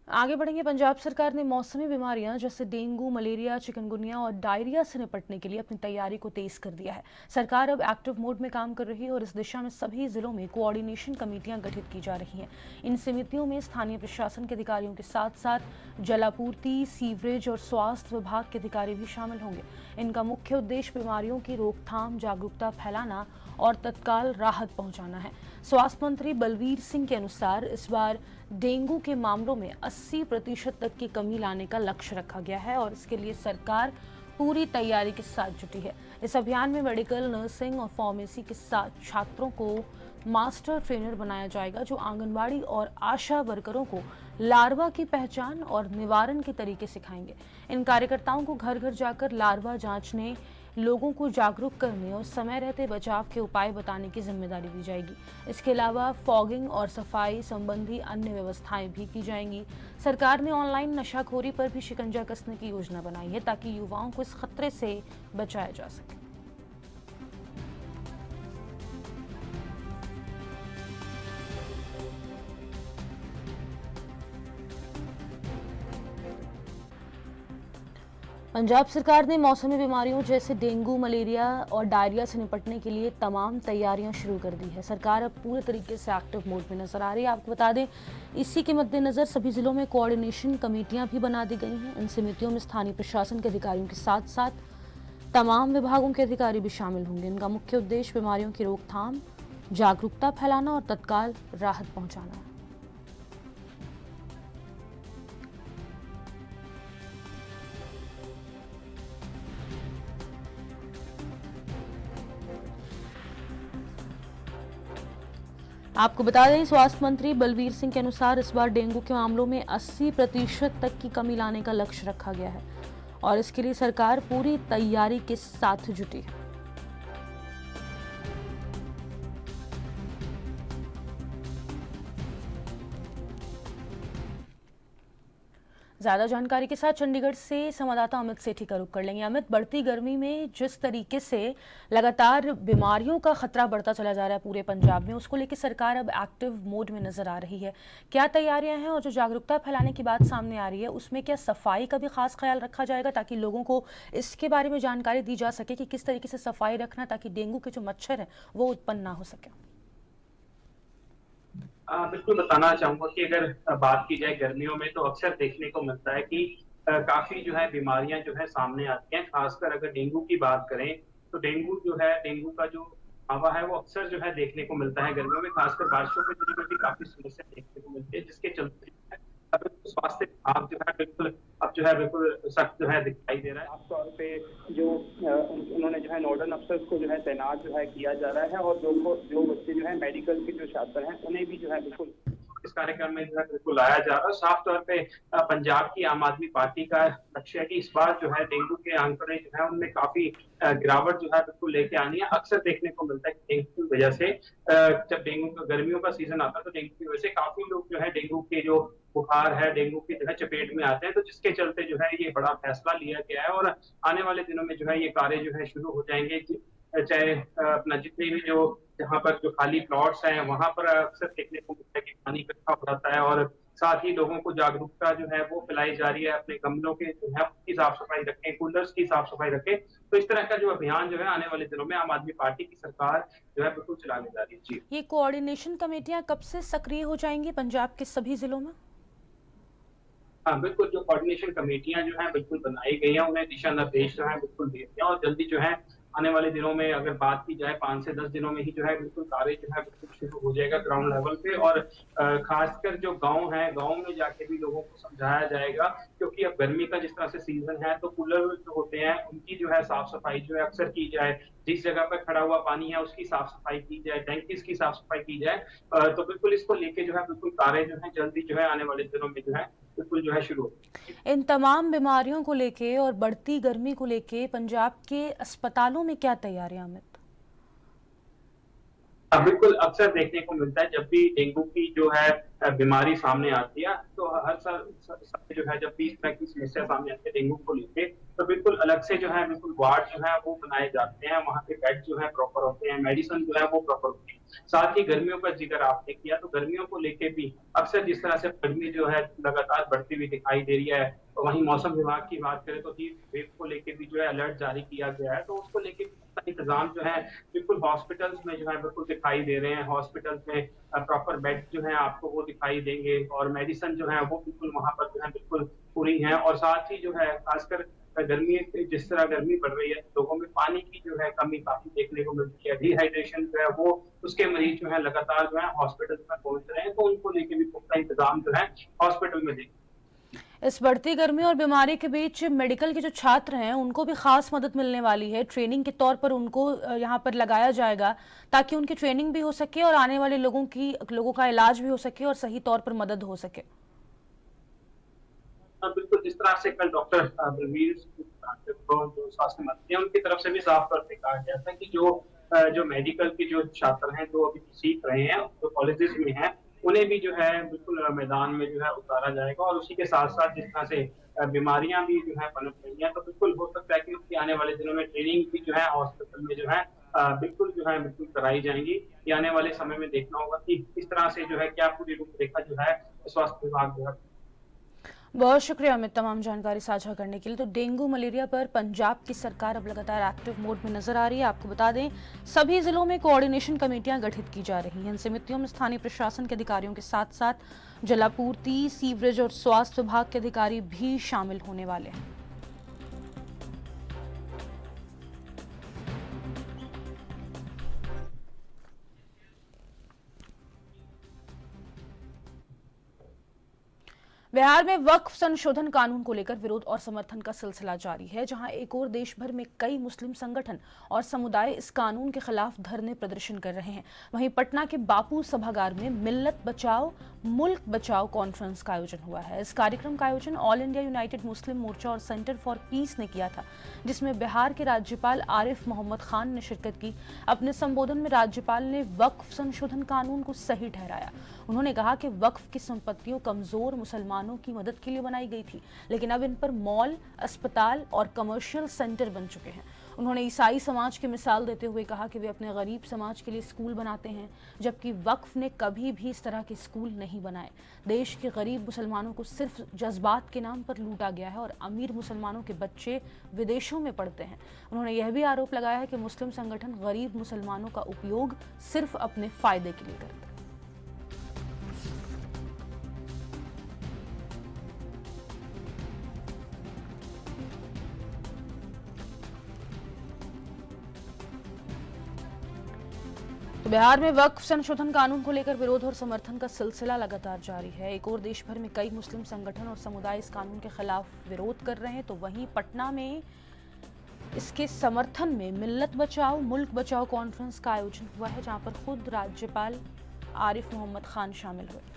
आगे बढ़ेंगे। पंजाब सरकार ने मौसमी बीमारियां जैसे डेंगू, मलेरिया, चिकनगुनिया और डायरिया से निपटने के लिए अपनी तैयारी को तेज कर दिया है। सरकार अब एक्टिव मोड में काम कर रही है और इस दिशा में सभी जिलों में कोऑर्डिनेशन कमेटियां गठित की जा रही हैं। इन समितियों में स्थानीय प्रशासन के अधिकारियों के साथ साथ जलापूर्ति, सीवरेज और स्वास्थ्य विभाग के अधिकारी भी शामिल होंगे। इनका मुख्य उद्देश्य बीमारियों की रोकथाम, जागरूकता फैलाना और तत्काल राहत पहुंचाना है। स्वास्थ्य मंत्री बलवीर सिंह के अनुसार इस बार डेंगू के मामलों में 80% तक की कमी लाने का लक्ष्य रखा गया है और इसके लिए सरकार पूरी तैयारी के साथ जुटी है। इस अभियान में मेडिकल, नर्सिंग और फार्मेसी के साथ छात्रों को मास्टर ट्रेनर बनाया जाएगा, जो आंगनबाड़ी और आशा वर्करों को लार्वा की पहचान और निवारण के तरीके सिखाएंगे। इन कार्यकर्ताओं को घर घर जाकर लार्वा जांचने, लोगों को जागरूक करने और समय रहते बचाव के उपाय बताने की जिम्मेदारी दी जाएगी। इसके अलावा फॉगिंग और सफाई संबंधी अन्य व्यवस्थाएं भी की जाएंगी। सरकार ने ऑनलाइन नशाखोरी पर भी शिकंजा कसने की योजना बनाई है, ताकि युवाओं को इस खतरे से बचाया जा सके। पंजाब सरकार ने मौसमी बीमारियों जैसे डेंगू, मलेरिया और डायरिया से निपटने के लिए तमाम तैयारियां शुरू कर दी है। सरकार अब पूरे तरीके से एक्टिव मोड में नजर आ रही है। आपको बता दें, इसी के मद्देनजर सभी जिलों में कोऑर्डिनेशन कमेटियां भी बना दी गई हैं। इन समितियों में स्थानीय प्रशासन के अधिकारियों के साथ साथ तमाम विभागों के अधिकारी भी शामिल होंगे। इनका मुख्य उद्देश्य बीमारियों की रोकथाम, जागरूकता फैलाना और तत्काल राहत पहुंचाना है। आपको बता दें, स्वास्थ्य मंत्री बलवीर सिंह के अनुसार इस बार डेंगू के मामलों में 80% तक की कमी लाने का लक्ष्य रखा गया है और इसके लिए सरकार पूरी तैयारी के साथ जुटी है। ज्यादा जानकारी के साथ चंडीगढ़ से संवाददाता अमित सेठी का रुख कर लेंगे। अमित, बढ़ती गर्मी में जिस तरीके से लगातार बीमारियों का खतरा बढ़ता चला जा रहा है पूरे पंजाब में, उसको लेकर सरकार अब एक्टिव मोड में नजर आ रही है। क्या तैयारियां हैं और जो जागरूकता फैलाने की बात सामने आ रही है उसमें क्या सफाई का भी खास ख्याल रखा जाएगा ताकि लोगों को इसके बारे में जानकारी दी जा सके कि किस तरीके से सफाई रखना ताकि डेंगू के जो मच्छर हैं वो उत्पन्न ना हो सके? बिल्कुल बताना चाहूंगा कि अगर बात की जाए गर्मियों में तो अक्सर देखने को मिलता है कि काफी जो है बीमारियां जो है सामने आती हैं। खासकर अगर डेंगू की बात करें तो डेंगू का जो हवा है वो अक्सर जो है देखने को मिलता है गर्मियों में, खासकर बारिशों के दिनों में भी काफी समस्या देखने को मिलती है, जिसके चलते अब स्वास्थ्य विभाग जो है बिल्कुल सख्त जो है दिखाई दे रहा है। खास तौर पे जो उन्होंने जो है नोडल अफसर्स को जो है तैनात जो है किया जा रहा है और जो बच्चे जो है मेडिकल के जो छात्र हैं उन्हें भी जो है बिल्कुल इस कार्यक्रम में जो है बिल्कुल लाया जा रहा है। साफ तौर पे पंजाब की आम आदमी पार्टी का लक्ष्य है कि इस बार जो है डेंगू के आंकड़े जो है उनमें काफी गिरावट जो है बिल्कुल लेके आनी है। अक्सर देखने को मिलता है कि डेंगू की वजह से जब गर्मियों का सीजन आता है तो डेंगू की वजह से काफी लोग जो है डेंगू के जो बुखार है, डेंगू की जो है चपेट में आते हैं, तो जिसके चलते जो है ये बड़ा फैसला लिया गया है और आने वाले दिनों में जो है ये कार्य जो है शुरू हो जाएंगे। चाहे अपना जितने भी जो जहाँ पर जो खाली प्लॉट्स हैं वहां पर अक्सर देखने को मिलता है कि पानी इकट्ठा हो जाता है और साथ ही लोगों को जागरूकता जो है वो फैलाई जा रही है। अपने गमलों के जो है उसकी साफ सफाई रखें, कूलर्स की साफ सफाई रखें। तो इस तरह का जो अभियान जो है आने वाले दिनों में आम आदमी पार्टी की सरकार जो है बिल्कुल चलाने जा रही है। जी, ये कोऑर्डिनेशन कमेटियां कब से सक्रिय हो जाएंगी पंजाब के सभी जिलों में? हाँ बिल्कुल, जो कोऑर्डिनेशन कमेटियां जो है बिल्कुल बनाई गई हैं उन्हें दिशा निर्देश जो है बिल्कुल दिए गए हैं और जल्दी जो है आने वाले दिनों में अगर बात की जाए 5 से 10 दिनों में ही जो है बिल्कुल कार्य जो है बिल्कुल शुरू हो जाएगा ग्राउंड लेवल पे और खासकर जो गांव है गांव में जाके भी लोगों को समझाया जाएगा, क्योंकि अब गर्मी का जिस तरह से सीजन है तो कूलर जो होते हैं उनकी जो है साफ सफाई जो है अक्सर की जाए, जिस जगह पर खड़ा हुआ पानी है उसकी साफ सफाई की जाए, टैंकीज की साफ सफाई की जाए। तो बिल्कुल इसको लेके जो है बिल्कुल कार्य जो है जल्दी जो है आने वाले दिनों में जो है बिल्कुल जो है शुरू हो। इन तमाम बीमारियों को लेके और बढ़ती गर्मी को लेके पंजाब के अस्पतालों में क्या तैयारियां अमित? बिल्कुल, अक्सर देखने को मिलता है जब भी डेंगू की जो है बीमारी सामने आती है तो हर साल जो है जब भी इस तरह की समस्या सामने आती है डेंगू को लेके तो बिल्कुल अलग से जो है बिल्कुल वार्ड जो है वो बनाए जाते हैं, वहाँ पे बेड जो है प्रॉपर होते हैं, मेडिसिन जो है वो प्रॉपर होती है। साथ ही गर्मियों का जिक्र आपने किया तो गर्मियों को लेके भी अक्सर जिस तरह से गर्मी जो है लगातार बढ़ती हुई दिखाई दे रही है, तो वहीं मौसम विभाग की बात करें तो हीट वेव को लेके भी जो है अलर्ट जारी किया गया है, तो उसको लेके इंतजाम जो है बिल्कुल हॉस्पिटल्स में जो है बिल्कुल दिखाई दे रहे हैं। हॉस्पिटल्स में प्रॉपर बेड जो है आपको वो दिखाई देंगे और मेडिसिन जो है वो बिल्कुल वहां पर जो है बिल्कुल पूरी है। और साथ ही जो है खासकर गर्मी जिस तरह गर्मी बढ़ रही है लोगों में पानी की जो है कमी काफी देखने को मिलती है, डिहाइड्रेशन जो है वो उसके मरीज जो है लगातार जो है हॉस्पिटल में पहुंच रहे हैं, तो उनको लेके भी पुख्ता इंतजाम जो है हॉस्पिटल में देखें। इस बढ़ती गर्मी और बीमारी के बीच मेडिकल के जो छात्र हैं उनको भी खास मदद मिलने वाली है। ट्रेनिंग के तौर पर उनको यहाँ पर लगाया जाएगा ताकि उनकी ट्रेनिंग भी हो सके और आने वाले लोगों का इलाज भी हो सके और सही तौर पर मदद हो सके। बिल्कुल, जिस तरह से कल डॉक्टर बलवीर जो स्वास्थ्य मंत्री हैं उनकी तरफ से भी साफ तौर पे कहा गया था कि जो मेडिकल के जो छात्र हैं जो अभी सीख रहे हैं जो कॉलेजेस में हैं उन्हें भी जो है बिल्कुल मैदान में जो है उतारा जाएगा और उसी के साथ साथ जिस तरह से बीमारियां भी जो है पनप रही हैं तो बिल्कुल हो सकता है कि उसकी आने वाले दिनों में ट्रेनिंग भी जो है हॉस्पिटल में जो है बिल्कुल जो है बिल्कुल कराई जाएंगी। ये आने वाले समय में देखना होगा कि इस तरह से जो है क्या पूरी रूपरेखा जो है स्वास्थ्य विभाग जो है। बहुत शुक्रिया अमित तमाम जानकारी साझा करने के लिए। तो डेंगू मलेरिया पर पंजाब की सरकार अब लगातार एक्टिव मोड में नजर आ रही है। आपको बता दें सभी जिलों में कोऑर्डिनेशन कमेटियां गठित की जा रही हैं। इन समितियों में स्थानीय प्रशासन के अधिकारियों के साथ साथ जलापूर्ति, सीवरेज और स्वास्थ्य विभाग के अधिकारी भी शामिल होने वाले हैं। बिहार में वक्फ संशोधन कानून को लेकर विरोध और समर्थन का सिलसिला जारी है, जहां एक और देश भर में कई मुस्लिम संगठन और समुदाय इस कानून के खिलाफ धरने प्रदर्शन कर रहे हैं। वहीं पटना के बापू सभागार में मिल्लत बचाओ मुल्क बचाओ कॉन्फ्रेंस का आयोजन हुआ है। इस कार्यक्रम का आयोजन ऑल इंडिया यूनाइटेड मुस्लिम मोर्चा और सेंटर फॉर पीस ने किया था, जिसमें बिहार के राज्यपाल आरिफ मोहम्मद खान ने शिरकत की। अपने संबोधन में राज्यपाल ने वक्फ संशोधन कानून को सही ठहराया। उन्होंने कहा कि वक्फ की संपत्तियों कमजोर मुसलमानों की मदद के लिए बनाई गई थी, लेकिन अब इन पर मॉल, अस्पताल और कमर्शियल सेंटर बन चुके हैं। उन्होंने ईसाई समाज की मिसाल देते हुए कहा कि वे अपने गरीब समाज के लिए स्कूल बनाते हैं, जबकि वक्फ ने कभी भी इस तरह के स्कूल नहीं बनाए। देश के गरीब मुसलमानों को सिर्फ जज्बात के नाम पर लूटा गया है और अमीर मुसलमानों के बच्चे विदेशों में पढ़ते हैं। उन्होंने यह भी आरोप लगाया है कि मुस्लिम संगठन गरीब मुसलमानों का उपयोग सिर्फ अपने फायदे के लिए करते हैं। तो बिहार में वक्फ संशोधन कानून को लेकर विरोध और समर्थन का सिलसिला लगातार जारी है। एक और देश भर में कई मुस्लिम संगठन और समुदाय इस कानून के खिलाफ विरोध कर रहे हैं, तो वहीं पटना में इसके समर्थन में मिल्लत बचाओ मुल्क बचाओ कॉन्फ्रेंस का आयोजन हुआ है, जहां पर खुद राज्यपाल आरिफ मोहम्मद खान शामिल हुए।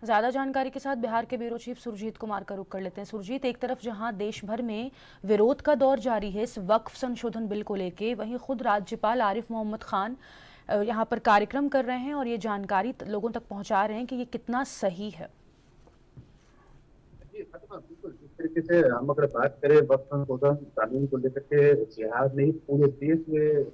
ज्यादा जानकारी के साथ बिहार के ब्यूरो चीफ सुरजीत कुमार का रुख कर लेते हैं। सुरजीत, एक तरफ जहां देश भर में विरोध का दौर जारी है इस वक्फ संशोधन बिल को लेके, वहीं खुद राज्यपाल आरिफ मोहम्मद खान यहां पर कार्यक्रम कर रहे हैं और ये जानकारी लोगों तक पहुंचा रहे हैं कि ये कितना सही है। जिस तरीके से हम अगर बात करें वक्फ संशोधन कानून को लेकर के, बिहार नहीं पूरे देश में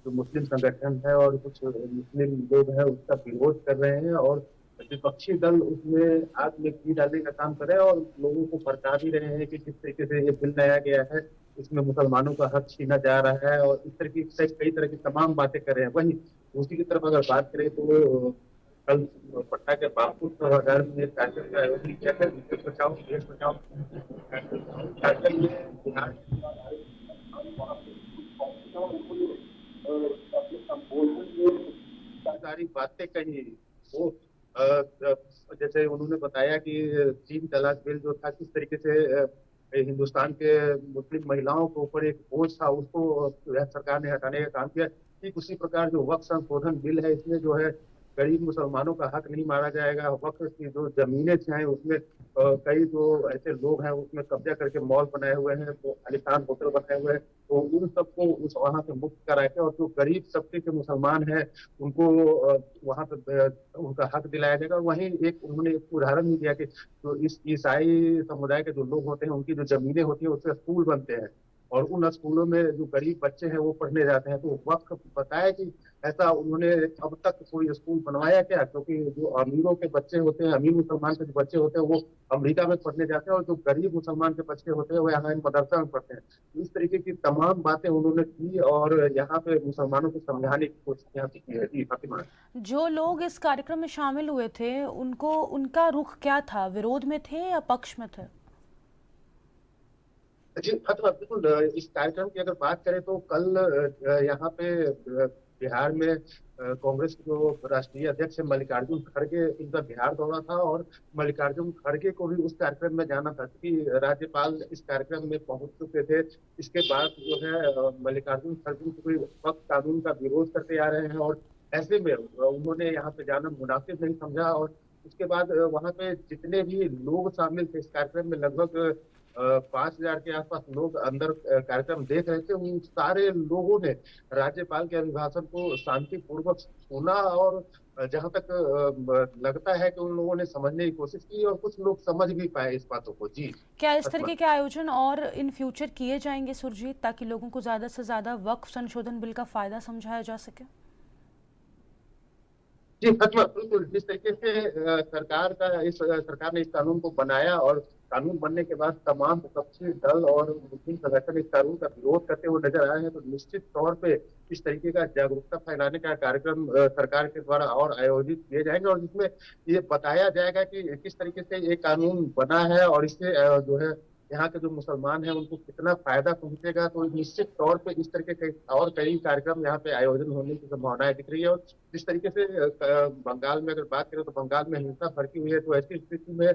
जो मुस्लिम संगठन है और कुछ मुस्लिम लोग हैं उसका विरोध कर रहे हैं और विपक्षी दल उसमें आग में घी डालने का काम कर रहे हैं और लोगों को भड़का भी रहे हैं कि किस तरीके से ये बिल लाया गया है, इसमें मुसलमानों का हक छीना जा रहा है और इस तरीके से कई तरह की तमाम बातें कर रहे हैं। वहीं दूसरी की तरफ अगर बात करें तो कल पटना के बापू सभागार में एक कार्यक्रम का आयोजन किया था, देश बचाओ देश बचाओ कार्यक्रम में बिहार अपने संबोधन में सारी बातें कही। वो जैसे उन्होंने बताया कि 3 तलाक बिल जो था किस तरीके से हिंदुस्तान के मुस्लिम महिलाओं के ऊपर एक बोझ था, उसको सरकार ने हटाने का काम किया। ठीक उसी प्रकार जो वक्फ संशोधन बिल है, इसमें जो है गरीब मुसलमानों का हक नहीं मारा जाएगा। वक्फ की जो जमीनें हैं उसमें कई जो ऐसे लोग हैं उसमें कब्जा करके मॉल बनाए हुए हैं, तो आलीशान होटल बनाए हुए हैं, तो उन सबको उस वहां से मुक्त करा के और जो गरीब तबके के मुसलमान हैं उनको वहां पे उनका हक दिलाया जाएगा। और वहीं एक उन्होंने एक उदाहरण भी दिया कि जो इस ईसाई समुदाय के जो लोग होते हैं उनकी जो जमीनें होती है उससे स्कूल बनते हैं और उन स्कूलों में जो गरीब बच्चे हैं वो पढ़ने जाते हैं। तो वक्त बताया कि ऐसा उन्होंने अब तक कोई स्कूल बनवाया क्या, क्योंकि जो अमीरों के बच्चे होते हैं, अमीर मुसलमान के जो बच्चे होते हैं वो अमेरिका में पढ़ने जाते हैं और जो गरीब मुसलमान के बच्चे होते हैं वो यहाँ मदरसा में पढ़ते हैं। इस तरीके की तमाम बातें उन्होंने की और यहाँ पे मुसलमानों को समझाने की कोशिश यहाँ पे की है। जी फातिमा, जो लोग इस कार्यक्रम में शामिल हुए थे उनको उनका रुख क्या था, विरोध में थे या पक्ष में थे? जी फातिमा, बिल्कुल इस कार्यक्रम की अगर बात करें तो कल यहाँ पे बिहार में कांग्रेस के जो राष्ट्रीय अध्यक्ष है मल्लिकार्जुन खड़गे, इनका बिहार दौरा था और मल्लिकार्जुन खड़गे को भी उस कार्यक्रम में जाना था क्योंकि राज्यपाल इस कार्यक्रम में पहुंच चुके थे। इसके बाद जो है मल्लिकार्जुन खड़गे कोई वक्फ कानून का विरोध करते आ रहे हैं और ऐसे में उन्होंने यहाँ पे जाना मुनासिब नहीं समझा और उसके बाद वहाँ पे जितने भी लोग शामिल थे इस कार्यक्रम में, लगभग 5,000 के आसपास लोग अंदर कार्यक्रम देख रहे थे। उन सारे लोगों ने राज्यपाल के अभिभाषण को शांतिपूर्वक सुना और जहां तक लगता है कि उन लोगों ने समझने की कोशिश की और कुछ लोग समझ भी पाए इस बातों को। जी, क्या इस तरीके के आयोजन और इन फ्यूचर किए जाएंगे सुरजीत, ताकि लोगों को ज्यादा से ज्यादा वक्फ संशोधन बिल का फायदा समझाया जा सके? जी फातिमा, बिल्कुल जिस तरीके से सरकार ने इस कानून को बनाया और कानून बनने के बाद तमाम विपक्षी दल और मुस्लिम संगठन इस कानून का विरोध करते हुए नजर आए हैं, तो निश्चित तौर पे इस तरीके का जागरूकता फैलाने का कार्यक्रम सरकार के द्वारा और आयोजित किए जाएंगे और जिसमें ये बताया जाएगा कि किस तरीके से ये कानून बना है और इससे जो है यहाँ के जो मुसलमान हैं उनको कितना फायदा पहुंचेगा। तो निश्चित तौर पे इस तरह के और कई कार्यक्रम यहाँ पे आयोजन होने की संभावनाएं दिख रही है। और जिस तरीके से बंगाल में अगर बात करें तो बंगाल में हिंसा भड़की हुई है, तो ऐसी स्थिति में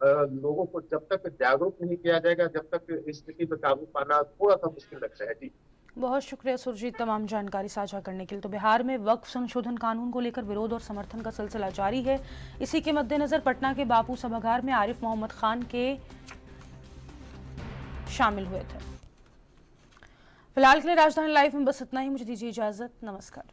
लोगों को जब तक जागरूक नहीं किया जाएगा, जब तक इस स्थिति पर काबू पाना थोड़ा सा मुश्किल लगता है। जी, बहुत शुक्रिया सुरजीत तमाम जानकारी साझा करने के लिए। तो बिहार में वक्फ संशोधन कानून को लेकर विरोध और समर्थन का सिलसिला जारी है। इसी के मद्देनजर पटना के बापू सभागार में आरिफ मोहम्मद खान के शामिल हुए थे। फिलहाल के लिए राजधानी लाइव में बस इतना ही। मुझे दीजिए इजाजत। नमस्कार।